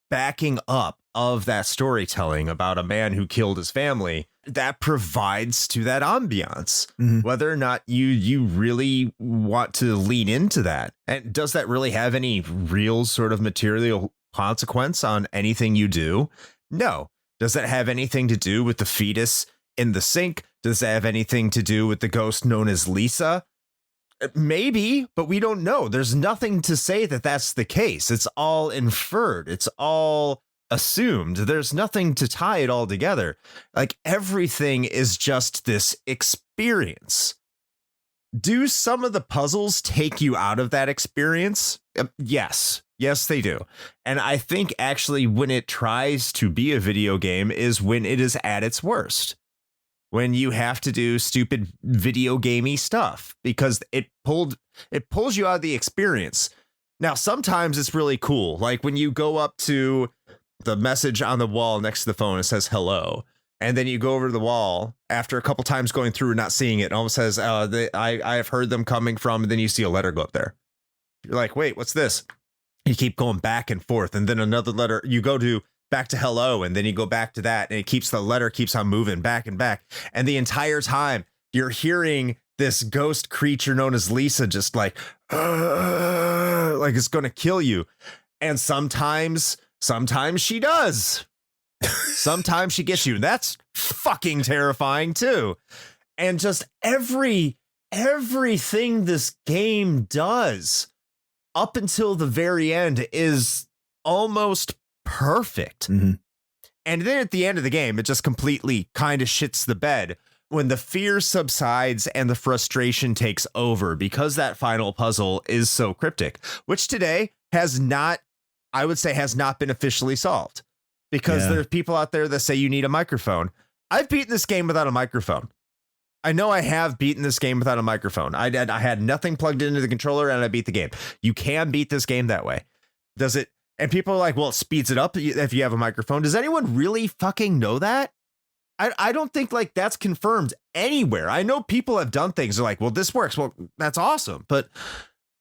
backing up of that storytelling about a man who killed his family, that provides to that ambiance, whether or not you really want to lean into that. And does that really have any real sort of material consequence on anything you do? No. Does it have anything to do with the fetus in the sink? Does it have anything to do with the ghost known as Lisa? Maybe, but we don't know. There's nothing to say that that's the case. It's all inferred. It's all assumed. There's nothing to tie it all together. Like everything is just this experience. Do some of the puzzles take you out of that experience? Yes. Yes, they do. And I think actually when it tries to be a video game is when it is at its worst. When you have to do stupid video gamey stuff, because it pulls you out of the experience. Now, sometimes it's really cool. Like when you go up to the message on the wall next to the phone, it says hello. And then you go over to the wall after a couple times going through and not seeing it. It almost says, I have heard them coming from, and then you see a letter go up there. You're like, wait, what's this? You keep going back and forth. And then another letter, you go to back to hello, and then you go back to that, and the letter keeps on moving back and back. And the entire time you're hearing this ghost creature known as Lisa just like it's going to kill you. And sometimes she does. Sometimes she gets you. That's fucking terrifying too. And just everything this game does up until the very end is almost perfect. And then at the end of the game, it just completely kind of shits the bed when the fear subsides and the frustration takes over, because that final puzzle is so cryptic, which today has not been officially solved, because there's people out there that say you need a microphone. I've beaten this game without a microphone. I know I have beaten this game without a microphone. I had nothing plugged into the controller and I beat the game. You can beat this game that way. Does it? And people are like, well, it speeds it up if you have a microphone. Does anyone really fucking know that? I don't think like that's confirmed anywhere. I know people have done things. They're like, well, this works. Well, that's awesome. But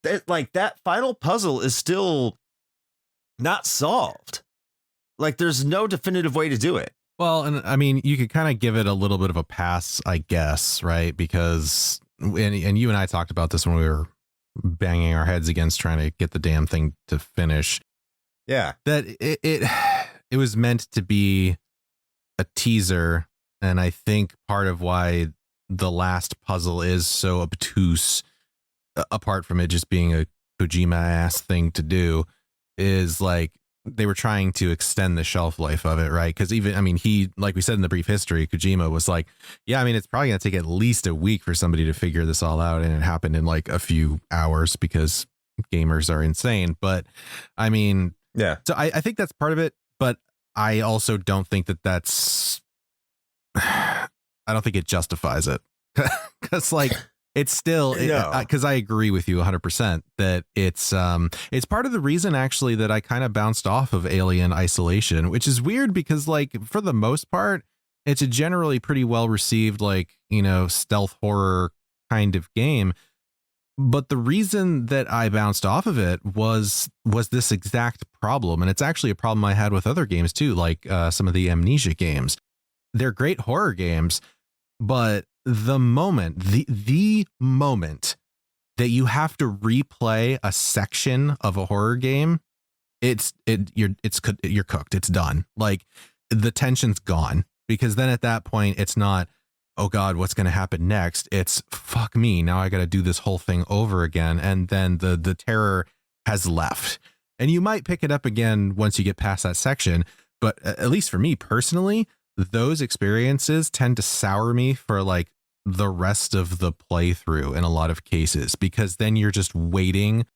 that final puzzle is still not solved. Like there's no definitive way to do it. Well, and I mean, you could kind of give it a little bit of a pass, I guess, right? Because, and you and I talked about this when we were banging our heads against trying to get the damn thing to finish. Yeah. That it was meant to be a teaser. And I think part of why the last puzzle is so obtuse, apart from it just being a Kojima-ass thing to do, is like they were trying to extend the shelf life of it, right? Because even, I mean, he, like we said in the brief history, Kojima was like, yeah, I mean, it's probably going to take at least a week for somebody to figure this all out. And it happened in like a few hours because gamers are insane. But I mean, yeah. So I think that's part of it. But I also don't think that's, I don't think it justifies it. Because like, it's still, because I agree with you 100% that it's part of the reason actually that I kind of bounced off of Alien Isolation, which is weird because like for the most part, it's a generally pretty well received, like, you know, stealth horror kind of game. But the reason that I bounced off of it was this exact problem. And it's actually a problem I had with other games too, like some of the Amnesia games. They're great horror games, but the moment that you have to replay a section of a horror game, you're cooked. It's done. Like the tension's gone. because then at that point it's not, oh God, what's going to happen next? It's fuck me. Now I got to do this whole thing over again. And then the terror has left, and you might pick it up again once you get past that section. But at least for me personally, those experiences tend to sour me for like the rest of the playthrough in a lot of cases, because then you're just waiting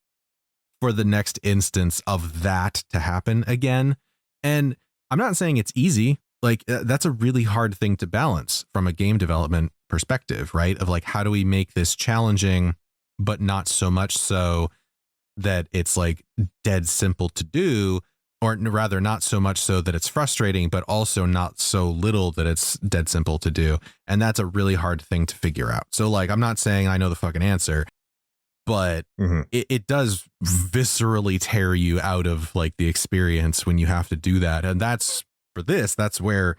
for the next instance of that to happen again. And I'm not saying it's easy. Like that's a really hard thing to balance from a game development perspective, right? Of like, how do we make this challenging, but not so much so that it's like dead simple to do, or rather not so much so that it's frustrating, but also not so little that it's dead simple to do. And that's a really hard thing to figure out. So like, I'm not saying I know the fucking answer, but it does viscerally tear you out of like the experience when you have to do that. And that's where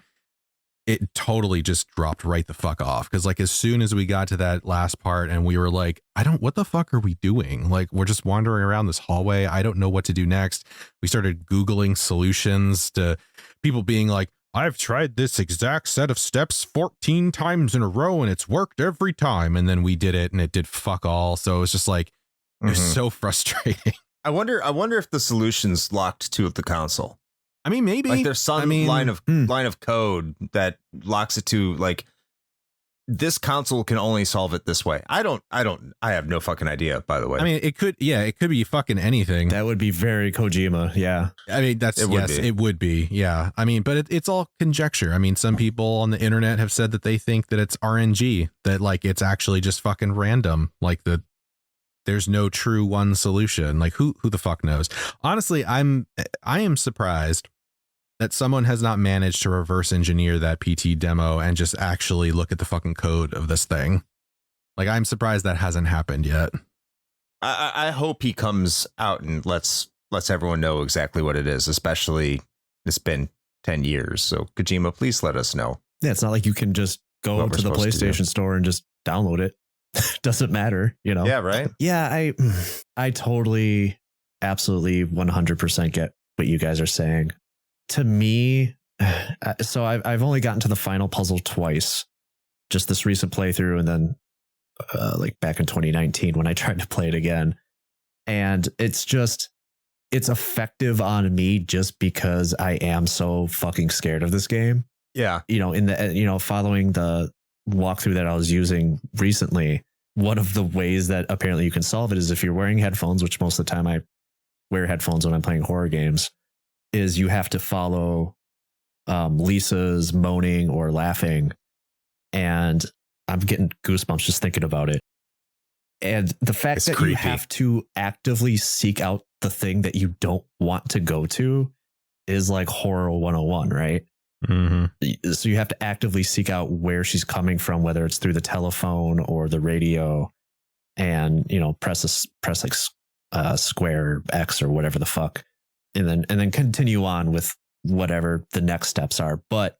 it totally just dropped right the fuck off. Cause like as soon as we got to that last part and we were like, what the fuck are we doing? Like we're just wandering around this hallway. I don't know what to do next. We started Googling solutions to people being like, I've tried this exact set of steps 14 times in a row and it's worked every time. And then we did it and it did fuck all. So it was just like, it was so frustrating. I wonder if the solution's locked to the console. I mean, maybe like there's some line of code that locks it to like this console can only solve it this way. I have no fucking idea, by the way. I mean, it could be fucking anything. That would be very Kojima. Yeah. I mean, it would be. Yeah. I mean, but it's all conjecture. I mean, some people on the internet have said that they think that it's RNG, that like it's actually just fucking random. Like there's no true one solution. Like who the fuck knows? Honestly, I am surprised that someone has not managed to reverse engineer that PT demo and just actually look at the fucking code of this thing. Like I'm surprised that hasn't happened yet. I hope he comes out and lets everyone know exactly what it is, especially it's been 10 years. So Kojima, please let us know. Yeah, it's not like you can just go to the PlayStation store and just download it. Doesn't matter, you know? Yeah, right. Yeah, I totally, absolutely 100% get what you guys are saying. To me, so I've only gotten to the final puzzle twice, just this recent playthrough, and then like back in 2019 when I tried to play it again. And it's effective on me just because I am so fucking scared of this game. Yeah. Following the walkthrough that I was using recently, one of the ways that apparently you can solve it is if you're wearing headphones, which most of the time I wear headphones when I'm playing horror games, is you have to follow Lisa's moaning or laughing. And I'm getting goosebumps just thinking about it. And the fact that you have to actively seek out the thing that you don't want to go to is like horror 101, right? Mm-hmm. So you have to actively seek out where she's coming from, whether it's through the telephone or the radio, and press square X or whatever the fuck, and then continue on with whatever the next steps are. But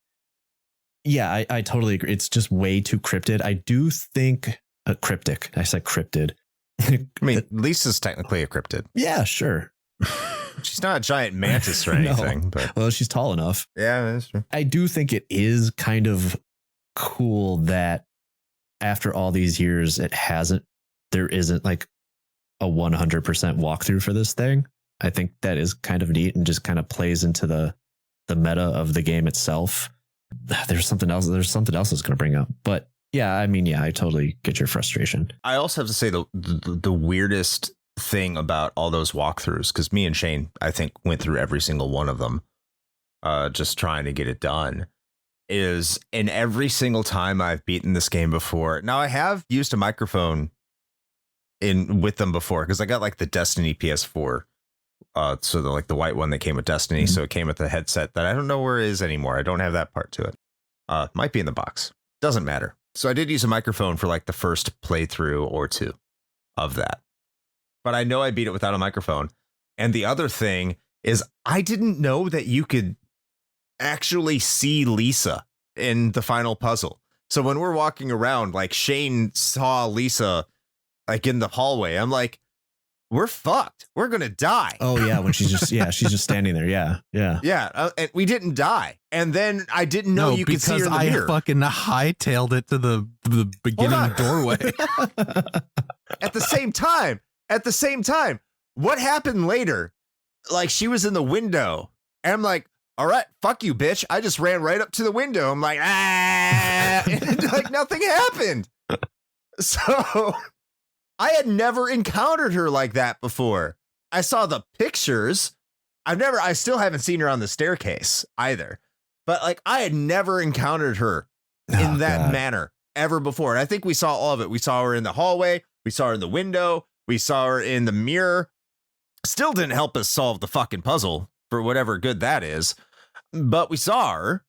yeah, I totally agree. It's just way too cryptid. I do think cryptic. I said cryptid. I mean, Lisa's technically a cryptid. Yeah, sure. She's not a giant mantis or anything, no. but well, she's tall enough. Yeah, that's true. I do think it is kind of cool that after all these years, there isn't like a 100% walkthrough for this thing. I think that is kind of neat and just kind of plays into the meta of the game itself. There's something else I was going to bring up, but yeah, I mean, yeah, I totally get your frustration. I also have to say the weirdest thing about all those walkthroughs, because me and Shane, I think, went through every single one of them, just trying to get it done, is in every single time I've beaten this game before. Now I have used a microphone with them before, because I got like the Destiny PS4, so the white one that came with Destiny. Mm-hmm. So it came with a headset that I don't know where it is anymore. I don't have that part to it. Might be in the box. Doesn't matter. So I did use a microphone for like the first playthrough or two of that. But I know I beat it without a microphone. And the other thing is I didn't know that you could actually see Lisa in the final puzzle. So when we're walking around, like Shane saw Lisa like in the hallway, I'm like, we're fucked. We're going to die. Oh yeah, when she's just standing there. Yeah. Yeah, and we didn't die. And then I didn't know you could see her in the I mirror. fucking hightailed it to the beginning doorway. At the same time, what happened later? Like, she was in the window, and I'm like, all right, fuck you, bitch. I just ran right up to the window. I'm like, and like nothing happened. So I had never encountered her like that before. I saw the pictures. I still haven't seen her on the staircase either. But like, I had never encountered her in that manner ever before. And I think we saw all of it. We saw her in the hallway. We saw her in the window. We saw her in the mirror. Still didn't help us solve the fucking puzzle for whatever good that is. But we saw her,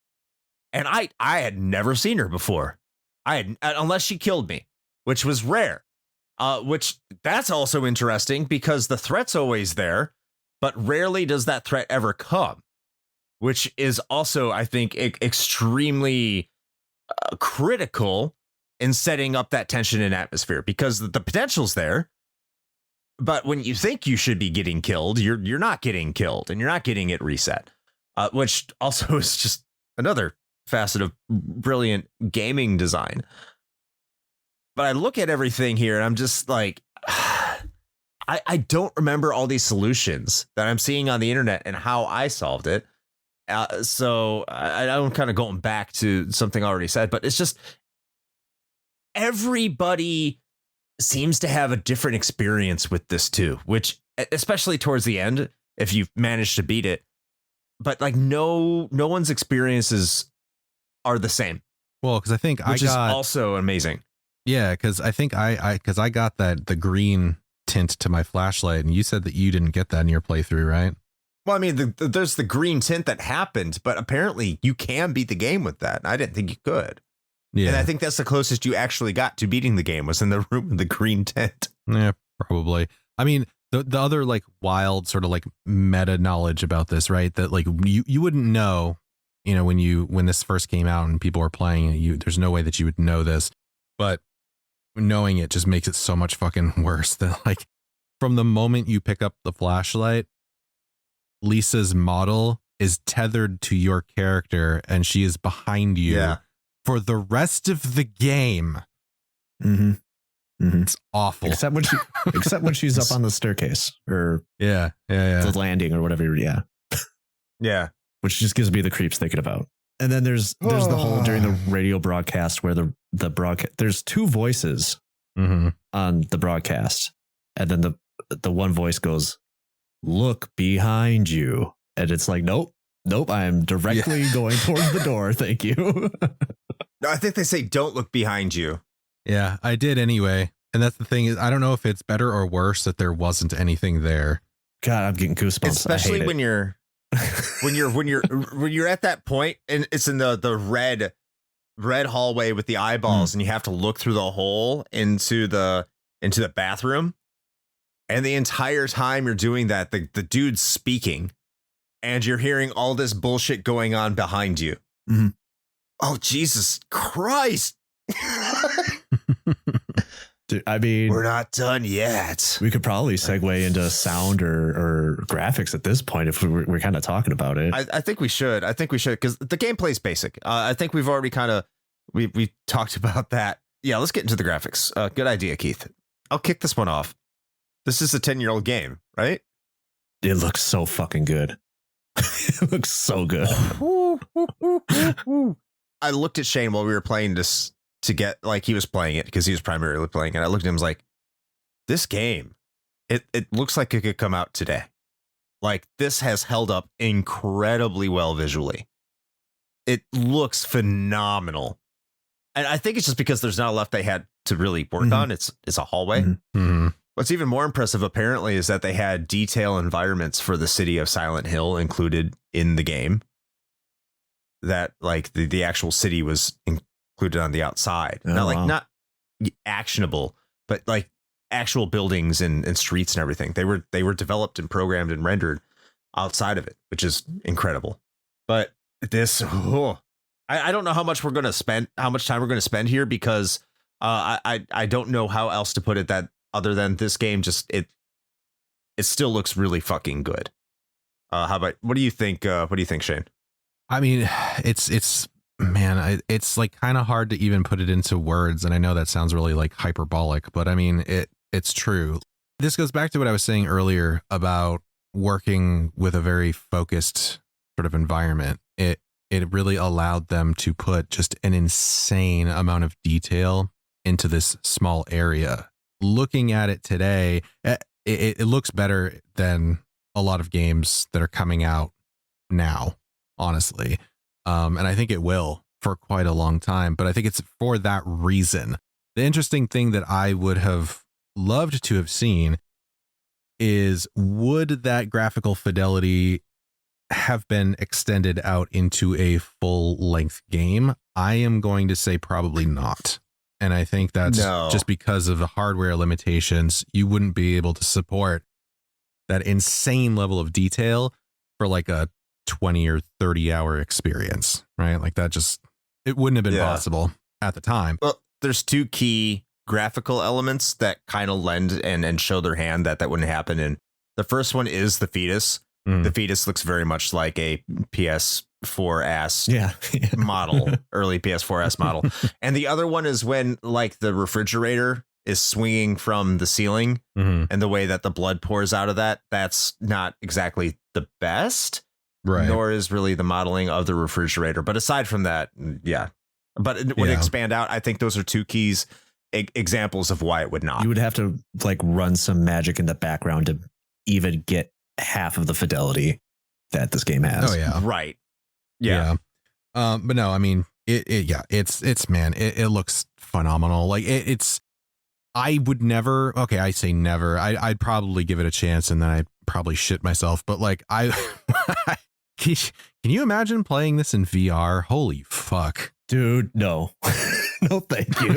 and I had never seen her before. Unless she killed me, which was rare. Which that's also interesting because the threat's always there, but rarely does that threat ever come, which is also, I think, extremely critical in setting up that tension and atmosphere, because the potential's there. But when you think you should be getting killed, you're not getting killed, and you're not getting it reset, which also is just another facet of brilliant gaming design. But I look at everything here and I'm just like, I don't remember all these solutions that I'm seeing on the internet and how I solved it. So I'm kind of going back to something I already said, but it's just everybody seems to have a different experience with this too, which especially towards the end, if you've managed to beat it, but like no one's experiences are the same. Well, because I think which is also amazing. Yeah, because I think I got the green tint to my flashlight, and you said that you didn't get that in your playthrough, right? Well, I mean, there's the green tint that happened, but apparently you can beat the game with that. I didn't think you could. Yeah, and I think that's the closest you actually got to beating the game was in the room with the green tint. Yeah, probably. I mean, the other like wild sort of like meta knowledge about this, right? That like you wouldn't know, when this first came out and people were playing it, there's no way that you would know this, but knowing it just makes it so much fucking worse. That like from the moment you pick up the flashlight, Lisa's model is tethered to your character and she is behind you for the rest of the game. Mm-hmm. Mm-hmm. It's awful. Except when she's up on the staircase or the landing or whatever. Yeah. Which just gives me the creeps thinking about. And then there's the whole during the radio broadcast where the broadcast, there's two voices on the broadcast. And then the one voice goes, "Look behind you." And it's like, nope, I am directly going towards the door. Thank you. I think they say, "Don't look behind you." Yeah, I did anyway. And that's the thing is, I don't know if it's better or worse that there wasn't anything there. God, I'm getting goosebumps. Especially when you're when you're at that point and it's in the red hallway with the eyeballs and you have to look through the hole into the bathroom, and the entire time you're doing that, the dude's speaking and you're hearing all this bullshit going on behind you. Mm-hmm. Oh, Jesus Christ. Dude, I mean, we're not done yet. We could probably segue into sound or graphics at this point if we're kind of talking about it. I think we should. Because the gameplay's basic. I think we've already kind of we talked about that. Yeah, let's get into the graphics. Good idea, Keith. I'll kick this one off. This is a 10-year-old game, right? It looks so fucking good. It looks so good. I looked at Shane while we were playing this to get, like, he was playing it because he was primarily playing it. I looked at him and was like, this game, it looks like it could come out today. Like, this has held up incredibly well visually. It looks phenomenal. And I think it's just because there's not a lot they had to really work on. It's a hallway. Mm-hmm. What's even more impressive, apparently, is that they had detail environments for the city of Silent Hill included in the game. That, like, the actual city was included on the outside. Not actionable, but like actual buildings and streets and everything. They were developed and programmed and rendered outside of it, which is incredible. But this, I don't know how much time we're going to spend here, because I don't know how else to put it that other than this game just it still looks really fucking good. How about, what do you think? What do you think, Shane? I mean, it's it's like kind of hard to even put it into words. And I know that sounds really like hyperbolic, but I mean, it's true. This goes back to what I was saying earlier about working with a very focused sort of environment. It really allowed them to put just an insane amount of detail into this small area. Looking at it today, it looks better than a lot of games that are coming out now, honestly. And I think it will for quite a long time, but I think it's for that reason. The interesting thing that I would have loved to have seen is, would that graphical fidelity have been extended out into a full length game? I am going to say probably not. And I think that's just because of the hardware limitations. You wouldn't be able to support that insane level of detail for like a 20 or 30 hour experience, right? Like that just, it wouldn't have been possible at the time. Well, there's two key graphical elements that kind of lend and show their hand that wouldn't happen. And the first one is the fetus. The fetus looks very much like a PS4-ass model, early PS4-ass model. And the other one is when like the refrigerator is swinging from the ceiling, and the way that the blood pours out of that's not exactly the best, right? Nor is really the modeling of the refrigerator. But aside from that, but it would expand out. I think those are two keys examples of why it would not. You would have to like run some magic in the background to even get half of the fidelity that this game has. Oh yeah. Right. Yeah. But no, I mean, it looks phenomenal. Like it's, I would never, okay, I say never. I'd probably give it a chance and then I'd probably shit myself. But like, can you imagine playing this in VR? Holy fuck. Dude, no. No, thank you.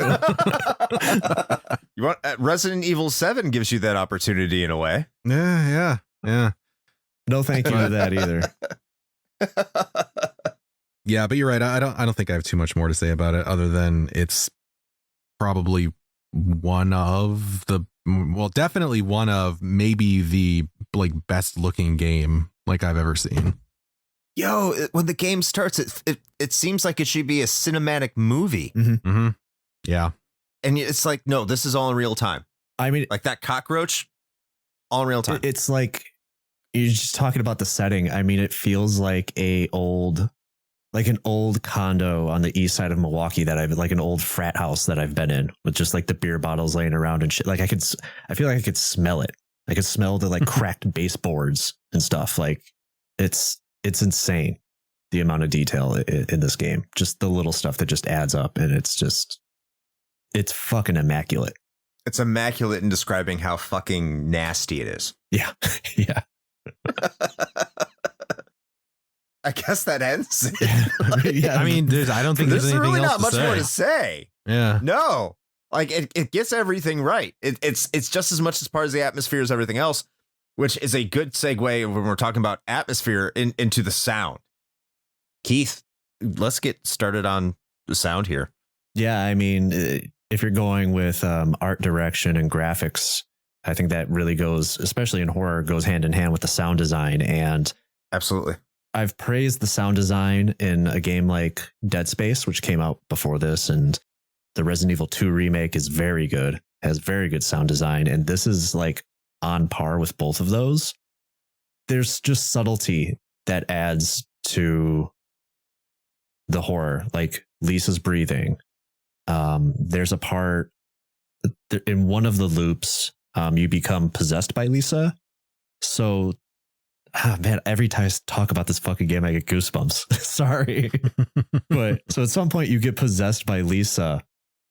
You want Resident Evil 7 gives you that opportunity in a way. Yeah. No, thank you to that either. Yeah, but you're right. I don't think I have too much more to say about it other than it's probably definitely one of maybe the like best looking game like I've ever seen. Yo, when the game starts, it seems like it should be a cinematic movie. Yeah. And it's like, no, this is all in real time. I mean, like that cockroach, all in real time. It's like, you're just talking about the setting. I mean, it feels like an old condo on the east side of Milwaukee that I've like an old frat house that I've been in with just like the beer bottles laying around and shit. Like I feel like I could smell it. I could smell the like cracked baseboards and stuff. Like it's insane the amount of detail in this game. Just the little stuff that just adds up, and it's fucking immaculate. It's immaculate in describing how fucking nasty it is. Yeah. Yeah. I guess that ends. Yeah. I mean, I don't think there's anything really else not much more to say. Yeah. No. Like it gets everything right. It's just as much as part of the atmosphere as everything else, which is a good segue when we're talking about atmosphere into the sound. Keith, let's get started on the sound here. Yeah, I mean, if you're going with art direction and graphics, I think that really goes, especially in horror, goes hand in hand with the sound design. And absolutely, I've praised the sound design in a game like Dead Space, which came out before this, and the Resident Evil 2 remake is very good, has very good sound design. And this is like on par with both of those. There's just subtlety that adds to the horror, like Lisa's breathing. There's a part in one of the loops, you become possessed by Lisa. So, man, every time I talk about this fucking game, I get goosebumps. Sorry. But so at some point you get possessed by Lisa.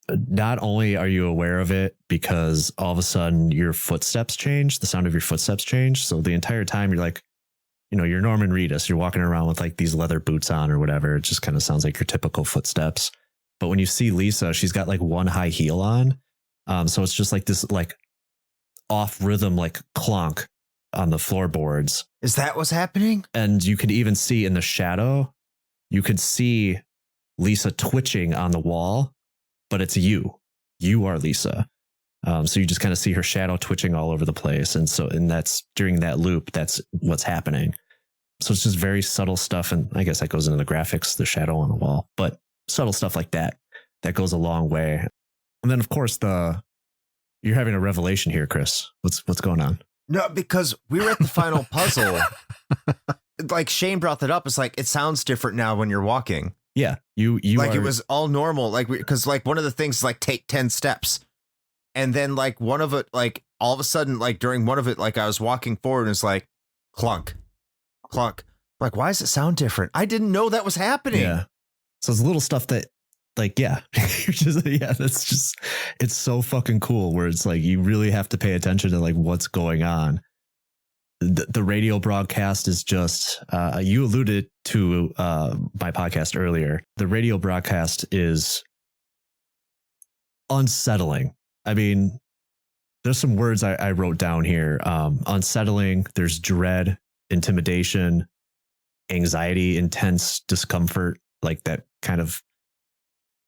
Not only are you aware of it because all of a sudden your footsteps change, the sound of your footsteps change. So the entire time you're like, you know, you're Norman Reedus, you're walking around with like these leather boots on or whatever. It just kind of sounds like your typical footsteps. But when you see Lisa, she's got like one high heel on. So it's just like this like off rhythm, like clonk on the floorboards. Is that what's happening? And you could even see in the shadow, you could see Lisa twitching on the wall, but it's you. You are Lisa. So you just kind of see her shadow twitching all over the place. And that's during that loop, that's what's happening. So it's just very subtle stuff. And I guess that goes into the graphics, the shadow on the wall, but subtle stuff like that goes a long way. And then of course you're having a revelation here, Chris. What's going on? No, because we were at the final puzzle. Like Shane brought that up. It's like, it sounds different now when you're walking. Yeah. You like it was all normal. Like, because like one of the things is like take 10 steps. And then like one of it, like all of a sudden, like during one of it, like I was walking forward and it's like clunk, clunk. Like, why does it sound different? I didn't know that was happening. Yeah. So it's little stuff that like, yeah, that's just, it's so fucking cool where it's like, you really have to pay attention to like what's going on. The radio broadcast is just, you alluded to my podcast earlier. The radio broadcast is unsettling. I mean, there's some words I wrote down here. Unsettling, there's dread, intimidation, anxiety, intense discomfort, like that kind of,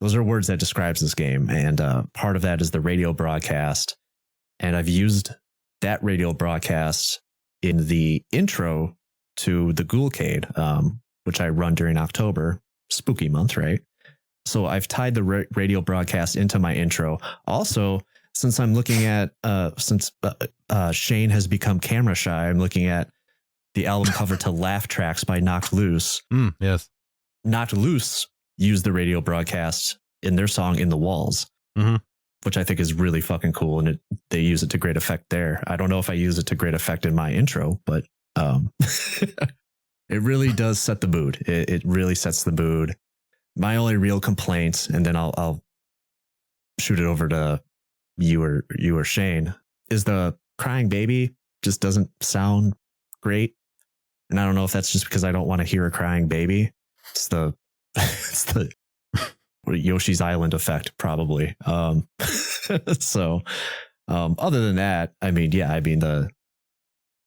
those are words that describes this game. And part of that is the radio broadcast. And I've used that radio broadcast in the intro to the Ghoulcade, which I run during October, spooky month, right? So I've tied the radio broadcast into my intro. Also, since I'm looking at, since Shane has become camera shy, I'm looking at the album cover to Laugh Tracks by Knocked Loose. Yes. Knocked Loose used the radio broadcast in their song In the Walls, which I think is really fucking cool. And they use it to great effect there. I don't know if I use it to great effect in my intro, but it really does set the mood. It really sets the mood. My only real complaint, and then I'll shoot it over to you or Shane, is the crying baby just doesn't sound great. And I don't know if that's just because I don't want to hear a crying baby. It's the Yoshi's Island effect, probably. So other than that, I mean, yeah, I mean the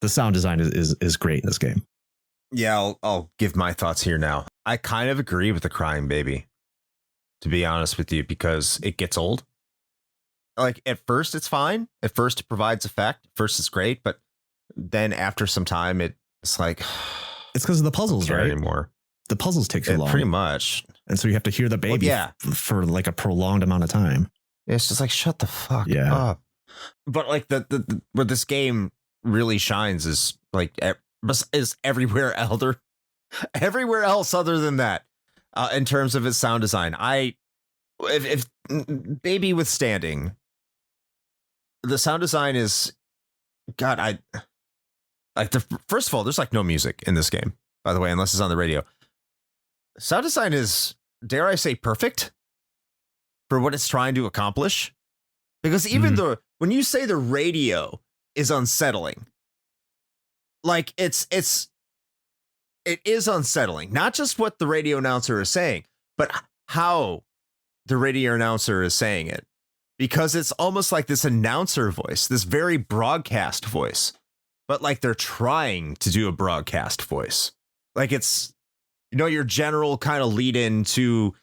sound design is great in this game. Yeah, I'll give my thoughts here now. I kind of agree with the crying baby, to be honest with you, because it gets old. Like at first it's fine. At first it provides effect. At first it's great, but then after some time it's like it's because of the puzzles, right? Anymore. The puzzles take too long. Pretty much. And so you have to hear the baby for like a prolonged amount of time. It's just like, shut the fuck up. But like the where this game really shines is like is everywhere else other than that, in terms of its sound design. If baby withstanding, the sound design is, God, I like first of all, there's like no music in this game, by the way, unless it's on the radio. Sound design is, dare I say, perfect for what it's trying to accomplish. Because even when you say the radio is unsettling, like it is unsettling, not just what the radio announcer is saying, but how the radio announcer is saying it, because it's almost like this announcer voice, this very broadcast voice, but like they're trying to do a broadcast voice. Like it's, your general kind of lead into,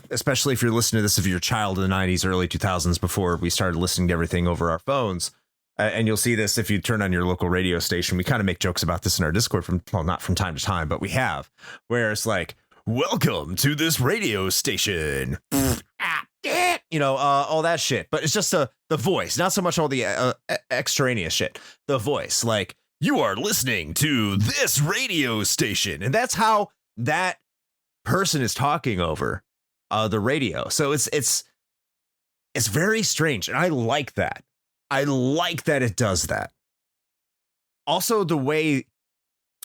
especially if you're listening to this, if you're a child in the 90s, early 2000s, before we started listening to everything over our phones. And you'll see this if you turn on your local radio station. We kind of make jokes about this in our Discord not from time to time, but we have, where it's like, welcome to this radio station, all that shit. But it's just the voice, not so much all the extraneous shit. The voice, like, you are listening to this radio station. And that's how that person is talking over the radio. So it's very strange. And I like that. I like that it does that. Also, the way,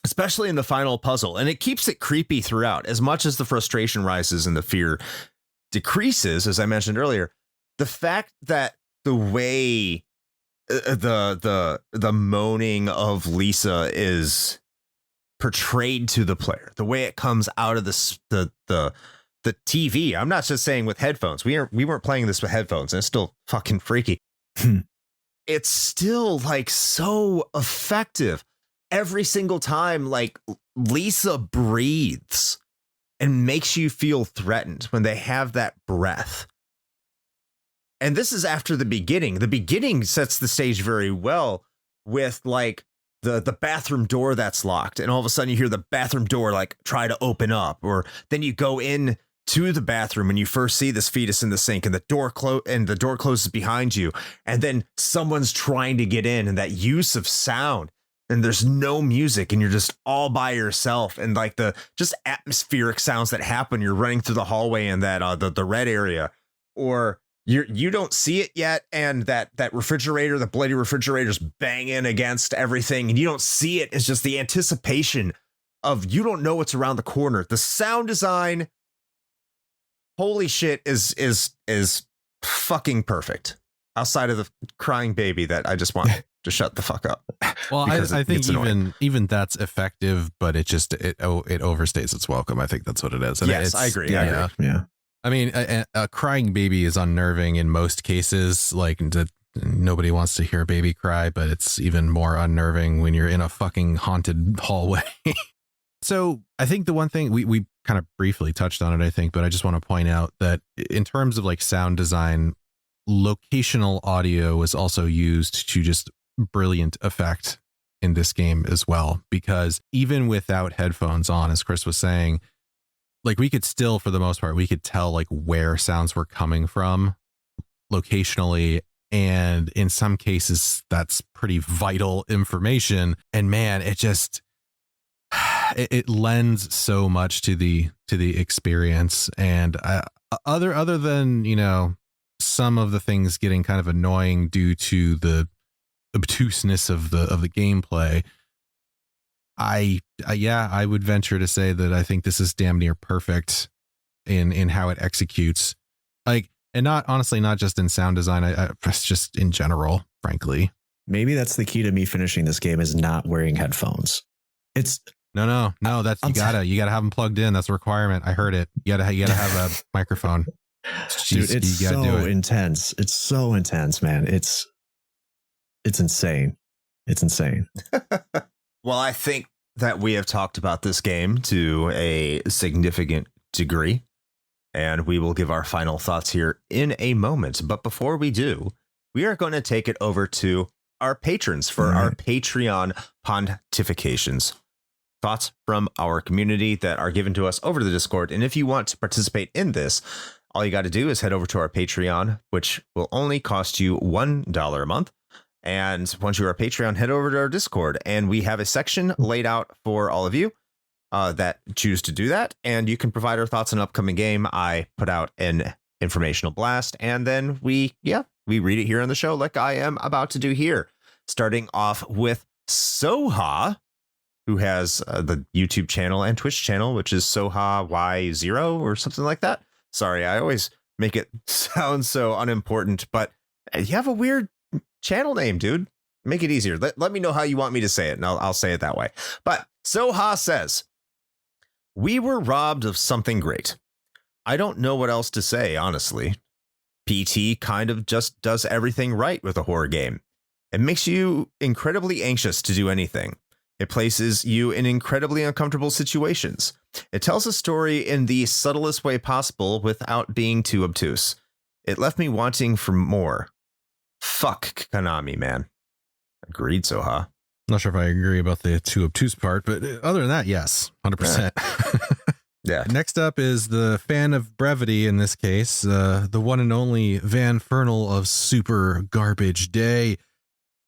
especially in the final puzzle, and it keeps it creepy throughout, as much as the frustration rises and the fear decreases, as I mentioned earlier, the fact that the way the moaning of Lisa is portrayed to the player, the way it comes out of the TV. I'm not just saying with headphones. We weren't playing this with headphones, and it's still fucking freaky. It's still like so effective every single time. Like Lisa breathes and makes you feel threatened when they have that breath. And this is after the beginning. The beginning sets the stage very well with like the bathroom door that's locked. And all of a sudden you hear the bathroom door like try to open up, or then you go in to the bathroom and you first see this fetus in the sink and the door closes behind you. And then someone's trying to get in, and that use of sound, and there's no music and you're just all by yourself, and like the just atmospheric sounds that happen. You're running through the hallway in that the red area, or you don't see it yet, and that refrigerator, the bloody refrigerator's banging against everything, and you don't see it. It's just the anticipation of, you don't know what's around the corner. The sound design, holy shit, is fucking perfect. Outside of the crying baby that I just want to shut the fuck up. Well, I think even that's effective, but it overstays its welcome. I think that's what it is. And yes, I agree. Yeah. I mean, a crying baby is unnerving in most cases. Like, nobody wants to hear a baby cry, but it's even more unnerving when you're in a fucking haunted hallway. So I think the one thing we kind of briefly touched on it, I think, but I just want to point out that in terms of like sound design, locational audio was also used to just brilliant effect in this game as well, because even without headphones on, as Chris was saying, like we could still, for the most part, we could tell like where sounds were coming from locationally. And in some cases, that's pretty vital information. And man, it just, it lends so much to the experience. And other than, you know, some of the things getting kind of annoying due to the obtuseness of the gameplay, I would venture to say that I think this is damn near perfect in how it executes. Like, and not just in sound design, it's just in general, frankly. Maybe that's the key to me finishing this game, is not wearing headphones. It's no. That's you gotta have them plugged in. That's a requirement. I heard it. You gotta have a microphone. Dude, it's so intense. It's so intense, man. It's insane. It's insane. Well, I think that we have talked about this game to a significant degree, and we will give our final thoughts here in a moment. But before we do, we are going to take it over to our patrons for our Patreon pontifications. Thoughts from our community that are given to us over the Discord. And if you want to participate in this, all you got to do is head over to our Patreon, which will only cost you $1 a month. And once you're a Patreon, head over to our Discord, and we have a section laid out for all of you that choose to do that. And you can provide our thoughts on an upcoming game. I put out an informational blast, and then we read it here on the show, like I am about to do here. Starting off with Soha, who has the YouTube channel and Twitch channel, which is Soha Y0 or something like that. Sorry, I always make it sound so unimportant, but you have a weird channel name, dude. Make it easier. Let me know how you want me to say it, and I'll say it that way. But Soha says, "We were robbed of something great. I don't know what else to say, honestly. PT kind of just does everything right with a horror game. It makes you incredibly anxious to do anything. It places you in incredibly uncomfortable situations. It tells a story in the subtlest way possible without being too obtuse. It left me wanting for more. Fuck Konami, man." Agreed, Soha. Not sure if I agree about the too obtuse part, but other than that, yes, 100%. Yeah. Next up is the fan of brevity in this case, the one and only Van Fernal of Super Garbage Day,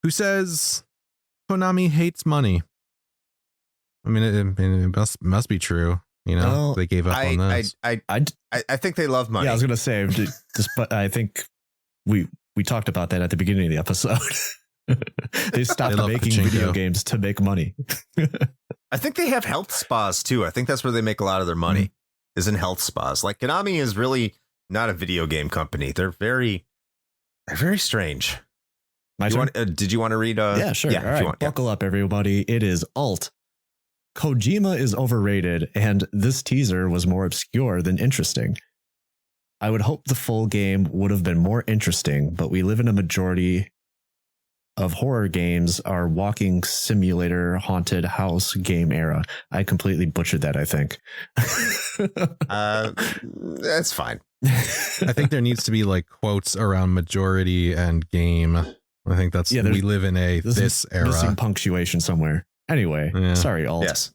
who says Konami hates money. I mean, it must be true. You know, Well, they gave up on this. I think they love money. Yeah, I was gonna say, but I think we talked about that at the beginning of the episode. They stopped making video games to make money. I think they have health spas too. I think that's where they make a lot of their money, is in health spas. Like, Konami is really not a video game company. They're very strange. Did you want to read? Yeah, sure. Yeah, all right, buckle up, everybody. It is Alt. Kojima is overrated, and this teaser was more obscure than interesting. I would hope the full game would have been more interesting, but we live in a majority of horror games are walking simulator haunted house game era. I completely butchered that, I think. That's fine. I think there needs to be like quotes around majority and game. I think that's we live in this era. Missing punctuation somewhere. Anyway, sorry, Alt. Yes.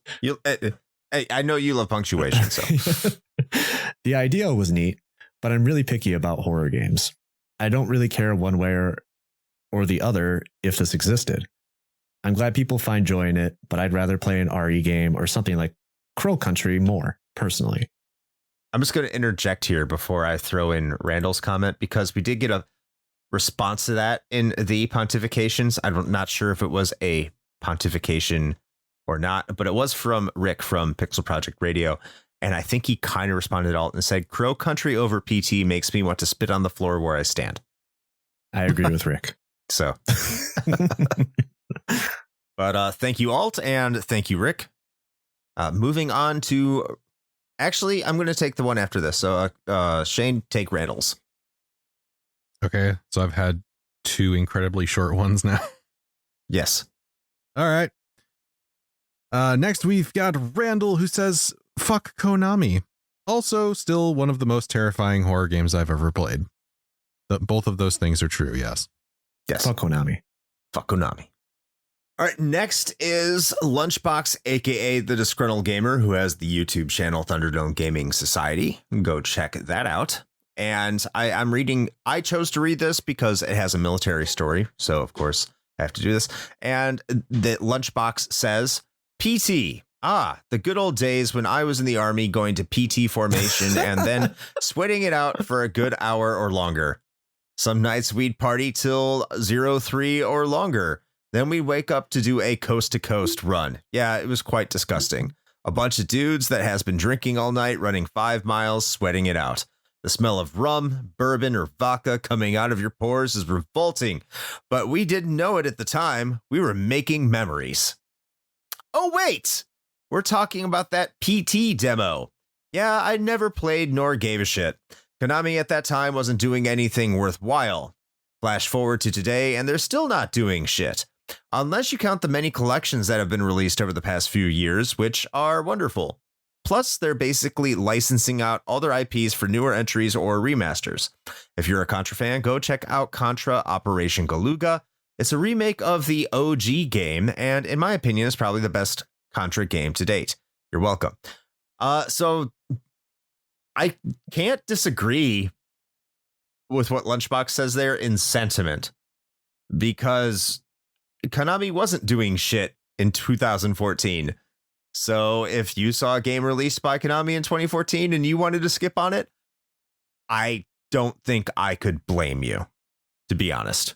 I know you love punctuation, so. The idea was neat, but I'm really picky about horror games. I don't really care one way or the other if this existed. I'm glad people find joy in it, but I'd rather play an RE game or something like Crow Country more, personally. I'm just going to interject here before I throw in Randall's comment, because we did get a response to that in the pontifications. I'm not sure if it was a pontification or not, but it was from Rick from Pixel Project Radio. And I think he kind of responded to Alt and said, Crow Country over PT makes me want to spit on the floor where I stand. I agree with Rick. So, but thank you, Alt, and thank you, Rick. Moving on to, actually, I'm going to take the one after this. So, Shane, take Randall's. Okay, so I've had 2 incredibly short ones now. Yes. All right. Next, we've got Randall, who says, fuck Konami. Also, still one of the most terrifying horror games I've ever played. Both of those things are true, yes. Yes. Fuck Konami. Fuck Konami. All right, next is Lunchbox, aka the Disgruntled Gamer, who has the YouTube channel Thunderdome Gaming Society. Go check that out. And I chose to read this because it has a military story. So, of course, I have to do this. And the Lunchbox says, PT. The good old days when I was in the army going to PT formation and then sweating it out for a good hour or longer. Some nights we'd party till 03 or longer. Then we'd wake up to do a coast-to-coast run. Yeah, it was quite disgusting. A bunch of dudes that has been drinking all night, running 5 miles, sweating it out. The smell of rum, bourbon, or vodka coming out of your pores is revolting. But we didn't know it at the time. We were making memories. Oh, wait! We're talking about that PT demo. Yeah, I never played nor gave a shit. Konami at that time wasn't doing anything worthwhile. Flash forward to today, and they're still not doing shit. Unless you count the many collections that have been released over the past few years, which are wonderful. Plus, they're basically licensing out all their IPs for newer entries or remasters. If you're a Contra fan, go check out Contra Operation Galuga. It's a remake of the OG game, and in my opinion, is probably the best Contra game to date. You're welcome. So I can't disagree with what Lunchbox says there in sentiment, because Konami wasn't doing shit in 2014. So if you saw a game released by Konami in 2014 and you wanted to skip on it, I don't think I could blame you, to be honest.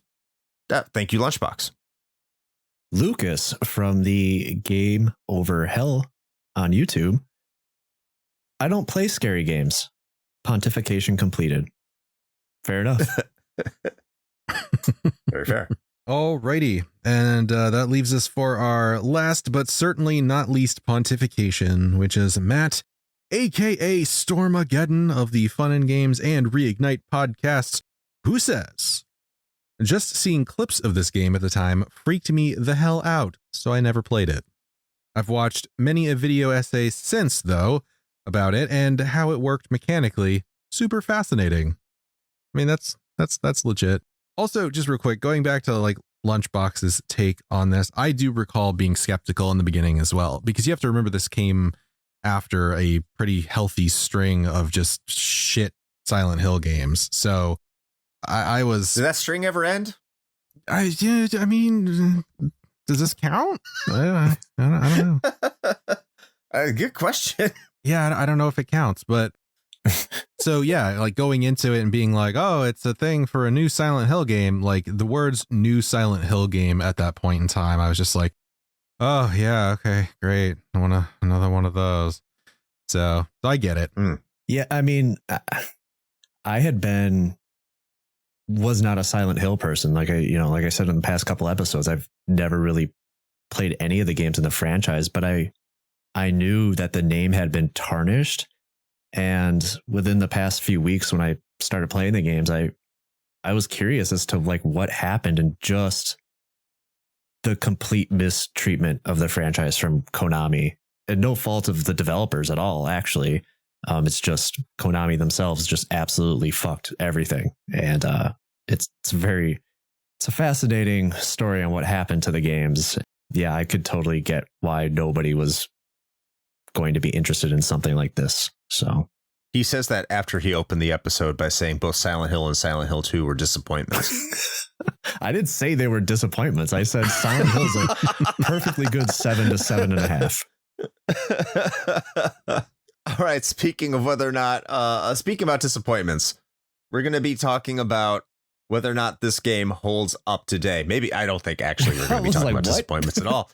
Thank you, Lunchbox. Lucas from the Game Over Hell on YouTube. I don't play scary games. Pontification completed. Fair enough. Very fair. Alrighty. And that leaves us for our last but certainly not least pontification, which is Matt, aka Stormageddon of the Fun and Games and Reignite podcasts, who says, just seeing clips of this game at the time freaked me the hell out, so I never played it. I've watched many a video essay since, though, about it and how it worked mechanically. Super fascinating. I mean, that's legit. Also, just real quick, going back to like Lunchbox's take on this, I do recall being skeptical in the beginning as well, because you have to remember this came after a pretty healthy string of just shit Silent Hill games. So I was. Did that string ever end? I mean, does this count? I don't know. Good question. Yeah, I don't know if it counts, but so yeah, like going into it and being like, oh, it's a thing for a new Silent Hill game. Like the words new Silent Hill game at that point in time, I was just like, oh yeah, okay, great. I want another one of those. So I get it. Yeah, I mean, I was not a Silent Hill person. Like I said in the past couple episodes, I've never really played any of the games in the franchise, but I knew that the name had been tarnished. And within the past few weeks, when I started playing the games, I was curious as to like what happened in just the complete mistreatment of the franchise from Konami, and no fault of the developers at all, actually. It's just Konami themselves just absolutely fucked everything. And it's a fascinating story on what happened to the games. Yeah, I could totally get why nobody was going to be interested in something like this. So he says that after he opened the episode by saying both Silent Hill and Silent Hill 2 were disappointments. I didn't say they were disappointments. I said Silent Hill's a perfectly good 7 to 7.5. All right. Speaking of whether or not, speaking about disappointments, we're going to be talking about whether or not this game holds up today. Maybe I don't think actually we're going to be talking about disappointments at all.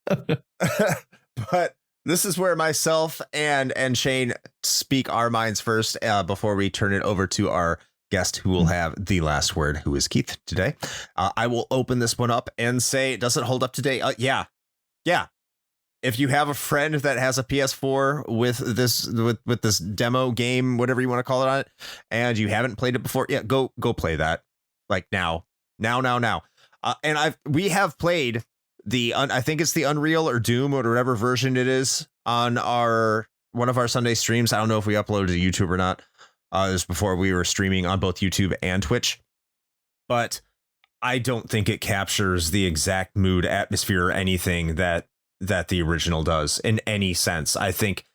But this is where myself and Shane speak our minds first before we turn it over to our guest who will have the last word, who is Keith today. I will open this one up and say, does it hold up today? Yeah. If you have a friend that has a PS4 with this demo game, whatever you want to call it on it, and you haven't played it before, yeah, go play that. Like now. And we have played I think it's the Unreal or Doom or whatever version it is on one of our Sunday streams. I don't know if we uploaded to YouTube or not. It was before we were streaming on both YouTube and Twitch, but I don't think it captures the exact mood, atmosphere, or anything that the original does in any sense. I think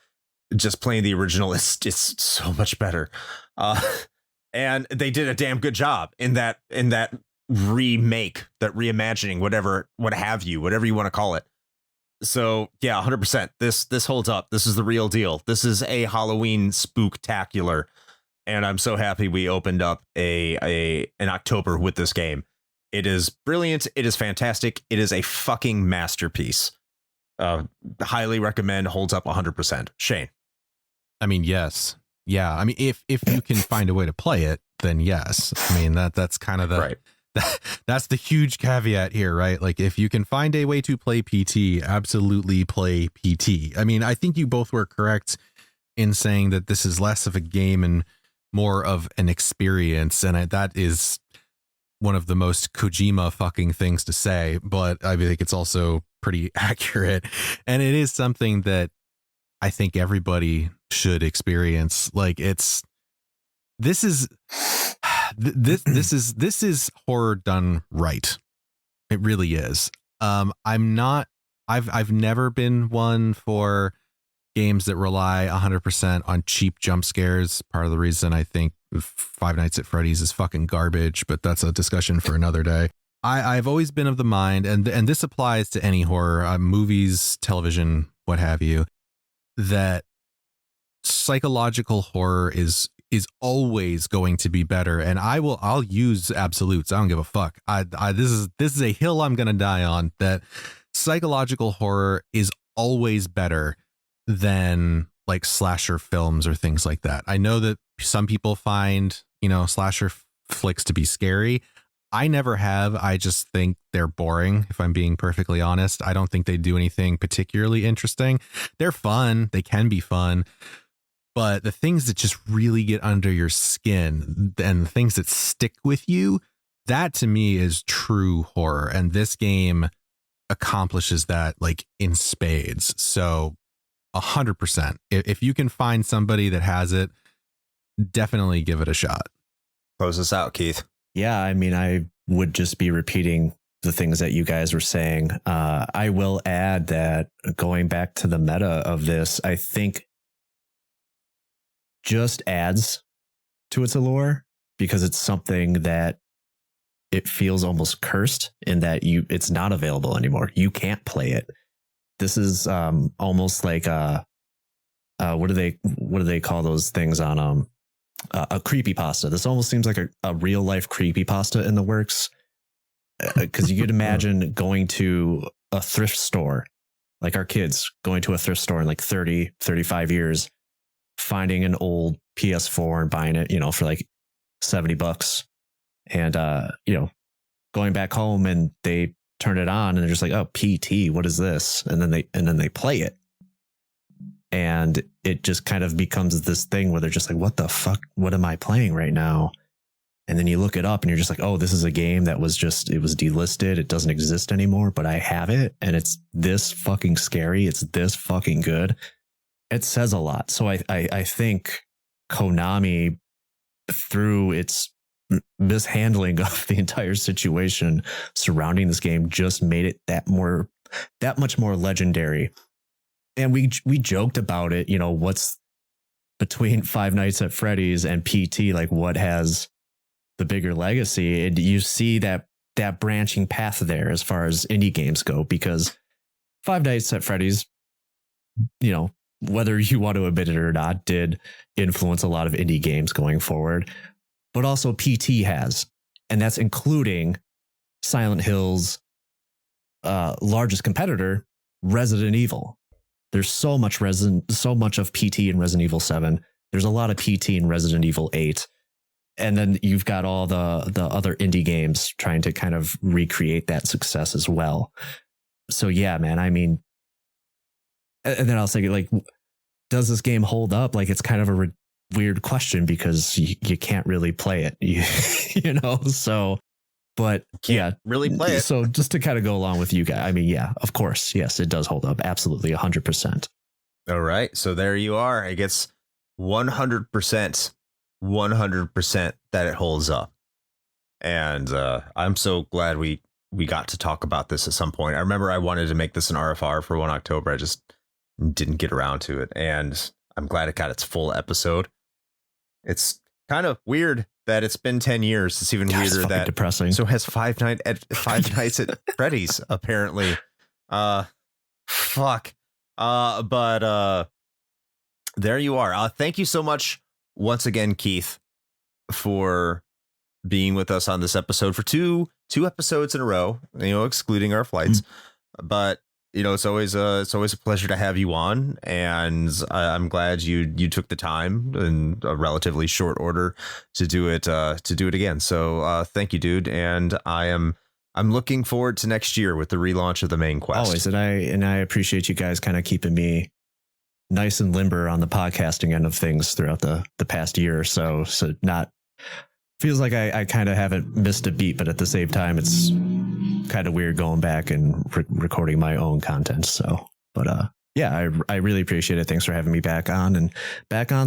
just playing the original is just so much better. And they did a damn good job in that remake, that reimagining, whatever you want to call it. So yeah, 100%. This holds up. This is the real deal. This is a Halloween spooktacular. And I'm so happy we opened up an October with this game. It is brilliant. It is fantastic. It is a fucking masterpiece. Highly recommend. Holds up 100%. Shane. I mean, yes. Yeah. I mean, if you can find a way to play it, then yes. I mean, that's kind of the right. That's the huge caveat here, right? Like, if you can find a way to play PT, absolutely play PT. I mean, I think you both were correct in saying that this is less of a game and more of an experience. And that is one of the most Kojima fucking things to say, but I think it's also pretty accurate. And it is something that I think everybody should experience. Like, this is horror done right. It really is. I've never been one for games that rely 100% on cheap jump scares. Part of the reason I think Five Nights at Freddy's is fucking garbage, but that's a discussion for another day. I've always been of the mind, and this applies to any horror, movies, television, what have you, that psychological horror is always going to be better. And I'll use absolutes. I don't give a fuck. This is a hill I'm going to die on, that psychological horror is always better than like slasher films or things like that. I know that some people find, slasher flicks to be scary. I never have. I just think they're boring, if I'm being perfectly honest. I don't think they do anything particularly interesting. They're fun. They can be fun. But the things that just really get under your skin and the things that stick with you, that to me is true horror. And this game accomplishes that like in spades. So 100%. If you can find somebody that has it, definitely give it a shot. Close us out, Keith. Yeah, I mean, I would just be repeating the things that you guys were saying. I will add that going back to the meta of this, I think just adds to its allure, because it's something that it feels almost cursed in that it's not available anymore. You can't play it. This is almost like what do they call those things on a creepypasta. This almost seems like a real life creepypasta in the works, because you could imagine going to a thrift store, like our kids going to a thrift store in like 30, 35 years, finding an old PS4 and buying it, for like $70, and going back home and they turn it on and they're just like, oh, PT, what is this? And then they play it. And it just kind of becomes this thing where they're just like, what the fuck? What am I playing right now? And then you look it up and you're just like, oh, this is a game that was it was delisted. It doesn't exist anymore, but I have it. And it's this fucking scary. It's this fucking good. It says a lot. So I think Konami, through its mishandling of the entire situation surrounding this game, just made it that much more legendary. And we joked about it, what's between Five Nights at Freddy's and PT, like what has the bigger legacy. And you see that branching path there as far as indie games go, because Five Nights at Freddy's, whether you want to admit it or not, did influence a lot of indie games going forward, but also PT has, and that's including Silent Hill's largest competitor, Resident Evil. There's so much of PT in Resident Evil 7. There's a lot of PT in Resident Evil 8. And then you've got all the other indie games trying to kind of recreate that success as well. So yeah, man, I mean, and then I'll say, like, does this game hold up? Like, it's kind of a weird question because you can't really play it, so, but can't really play it. So just to kind of go along with you guys, I mean, yeah, of course. Yes, it does hold up. Absolutely. 100%. All right. So there you are. I guess 100% that it holds up. And I'm so glad we got to talk about this at some point. I remember I wanted to make this an RFR for 1 October. I just didn't get around to it. And I'm glad it got its full episode. It's kind of weird that it's been 10 years. It's even weirder that depressing. So has Five Nights at Freddy's, apparently. Fuck. But there you are. Thank you so much once again, Keith, for being with us on this episode for two episodes in a row, excluding our flights. But it's always a pleasure to have you on, and I'm glad you took the time in a relatively short order to do it again. So thank you, dude. And I'm looking forward to next year with the relaunch of the main quest. Always, and I appreciate you guys kind of keeping me nice and limber on the podcasting end of things throughout the past year or so. So feels like I kind of haven't missed a beat, but at the same time, it's kind of weird going back and recording my own content. So, but yeah, I really appreciate it. Thanks for having me back on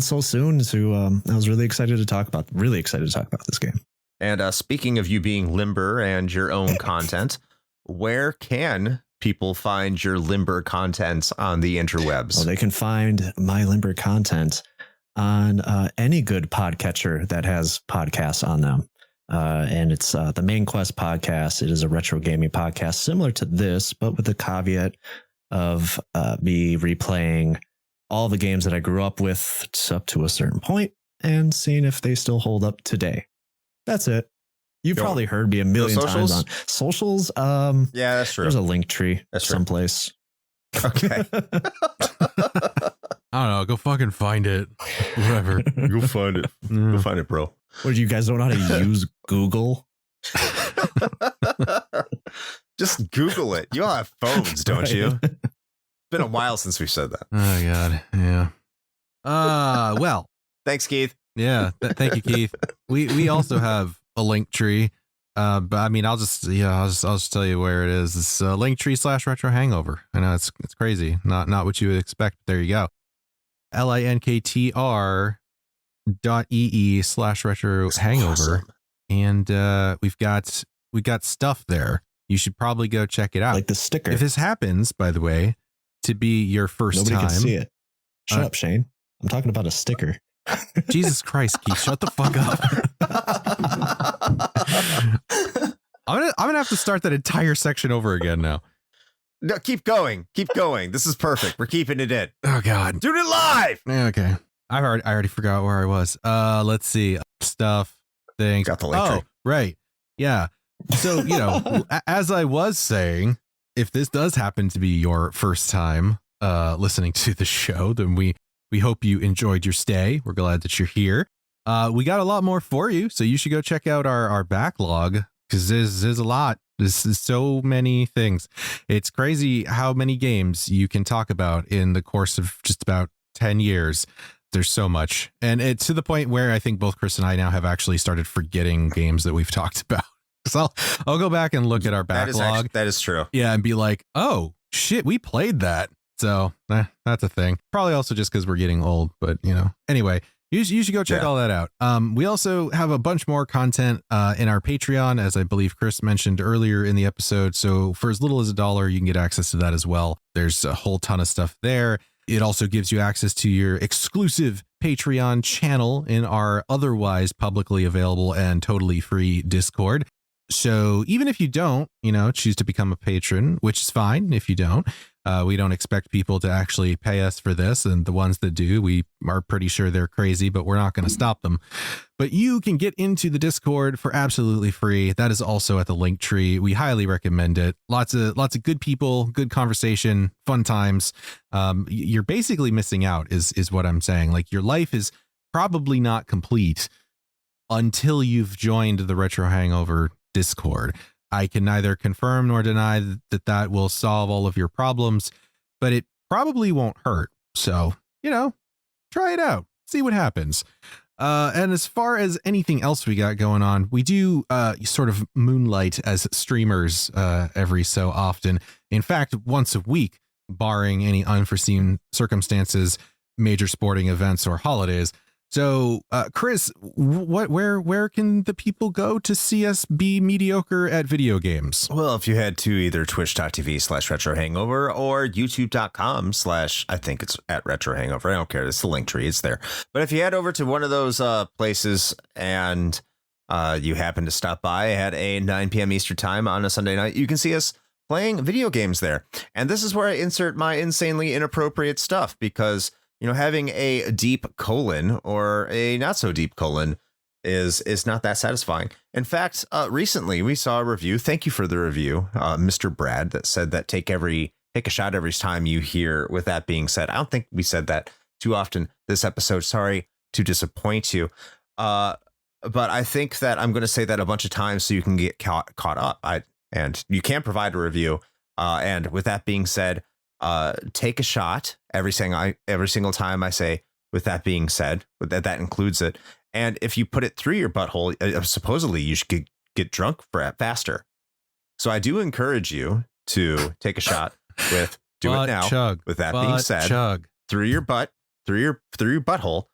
so soon. I was really excited to talk about this game. And speaking of you being limber and your own content, where can people find your limber content on the interwebs? Well, they can find my limber content on any good podcatcher that has podcasts on them. And it's the Main Quest podcast. It is a retro gaming podcast similar to this, but with the caveat of me replaying all the games that I grew up with up to a certain point and seeing if they still hold up today. That's it. You've probably heard me a million times on socials. Yeah, that's true. There's a link tree someplace. Okay. I don't know. Go fucking find it. Whatever. Go find it. Go find it, bro. What, you guys don't know how to use Google? Just Google it. You all have phones, don't you? It's been a while since we said that. Oh, God. Yeah. Well. Thanks, Keith. Yeah. Thank you, Keith. We also have a link tree. But I mean, I'll just tell you where it is. It's Linktree/retro hangover. I know it's crazy. Not what you would expect. There you go. linktr.ee/retro hangover. Awesome. And we've got stuff there. You should probably go check it out. Like the sticker. If this happens, by the way, to be your first Nobody time. Nobody can see it. Shut up, Shane. I'm talking about a sticker. Jesus Christ, Keith, shut the fuck up. I'm gonna have to start that entire section over again now. No, keep going. This is perfect. We're keeping it in. Oh God, do it live. Okay, I already forgot where I was. Let's see, stuff, things. Got the link tree. Right, yeah. So as I was saying, if this does happen to be your first time listening to the show, then we hope you enjoyed your stay. We're glad that you're here. We got a lot more for you, so you should go check out our backlog, because there's a lot. This is so many things. It's crazy how many games you can talk about in the course of just about 10 years. there's so much, and it's to the point where I think both Chris and I now have actually started forgetting games that we've talked about. So I'll go back and look at our backlog. That is true. Yeah, and be like, oh shit, we played that. So that's a thing. Probably also just because we're getting old, but anyway, you should go check all that out. We also have a bunch more content in our Patreon, as I believe Chris mentioned earlier in the episode. So for as little as $1, you can get access to that as well. There's a whole ton of stuff there. It also gives you access to your exclusive Patreon channel in our otherwise publicly available and totally free Discord. So even if you don't, choose to become a patron, which is fine if you don't, we don't expect people to actually pay us for this. And the ones that do, we are pretty sure they're crazy, but we're not going to stop them. But you can get into the Discord for absolutely free. That is also at the link tree. We highly recommend it. Lots of good people, good conversation, fun times. You're basically missing out is what I'm saying. Like, your life is probably not complete until you've joined the Retro Hangover Discord. I can neither confirm nor deny that will solve all of your problems, but it probably won't hurt. So, try it out, see what happens. And as far as anything else we got going on, we do sort of moonlight as streamers every so often. In fact, once a week, barring any unforeseen circumstances, major sporting events or holidays. So, Chris, where can the people go to see us be mediocre at video games? Well, if you head to either twitch.tv/retrohangover or youtube.com/ I think it's at Retro Hangover. I don't care. It's the link tree. It's there. But if you head over to one of those places and you happen to stop by at a 9 p.m. Eastern time on a Sunday night, you can see us playing video games there. And this is where I insert my insanely inappropriate stuff, because having a deep colon or a not so deep colon is not that satisfying. In fact, recently we saw a review. Thank you for the review, Mr. Brad, that said that take a shot every time you hear With That Being Said. I don't think we said that too often this episode. Sorry to disappoint you. But I think that I'm going to say that a bunch of times so you can get caught up. And you can provide a review. And with that being said, take a shot every single time I say With That Being Said. That includes it. And if you put it through your butthole, supposedly you should get drunk faster. So I do encourage you to take a shot with it now. Chug. With that being said, through your butt, through your butthole,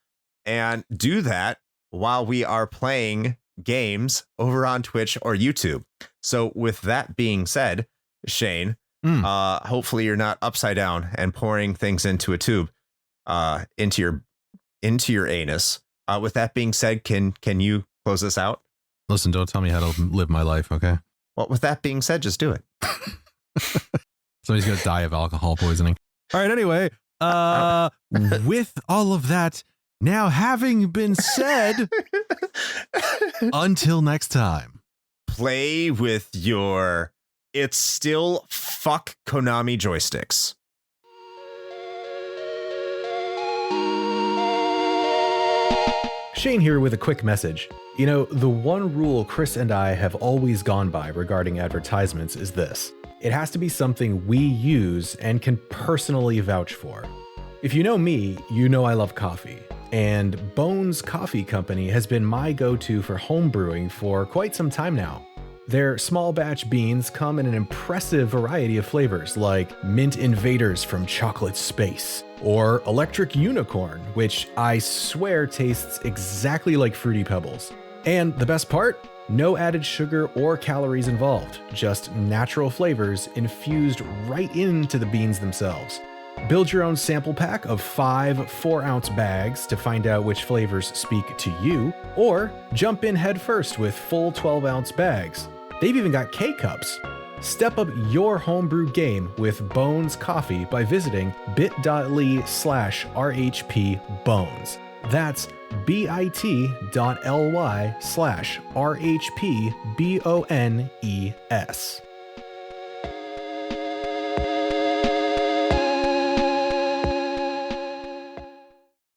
and do that while we are playing games over on Twitch or YouTube. So with that being said, Shane, hopefully you're not upside down and pouring things into a tube, into your anus. With that being said, can you close this out? Listen, don't tell me how to live my life, okay? Well, with that being said, just do it. Somebody's gonna die of alcohol poisoning. All right, anyway, with all of that now having been said, until next time, play with your it's still fuck Konami joysticks. Shane here with a quick message. The one rule Chris and I have always gone by regarding advertisements is this. It has to be something we use and can personally vouch for. If you know me, you know I love coffee. And Bones Coffee Company has been my go-to for home brewing for quite some time now. Their small batch beans come in an impressive variety of flavors like Mint Invaders from Chocolate Space, or Electric Unicorn, which I swear tastes exactly like Fruity Pebbles. And the best part? No added sugar or calories involved, just natural flavors infused right into the beans themselves. Build your own sample pack of 5 4-ounce bags to find out which flavors speak to you, or jump in head first with full 12-ounce bags. They've even got K-Cups. Step up your homebrew game with Bones Coffee by visiting bit.ly/RHPBones. That's bit.ly/RHPBONES.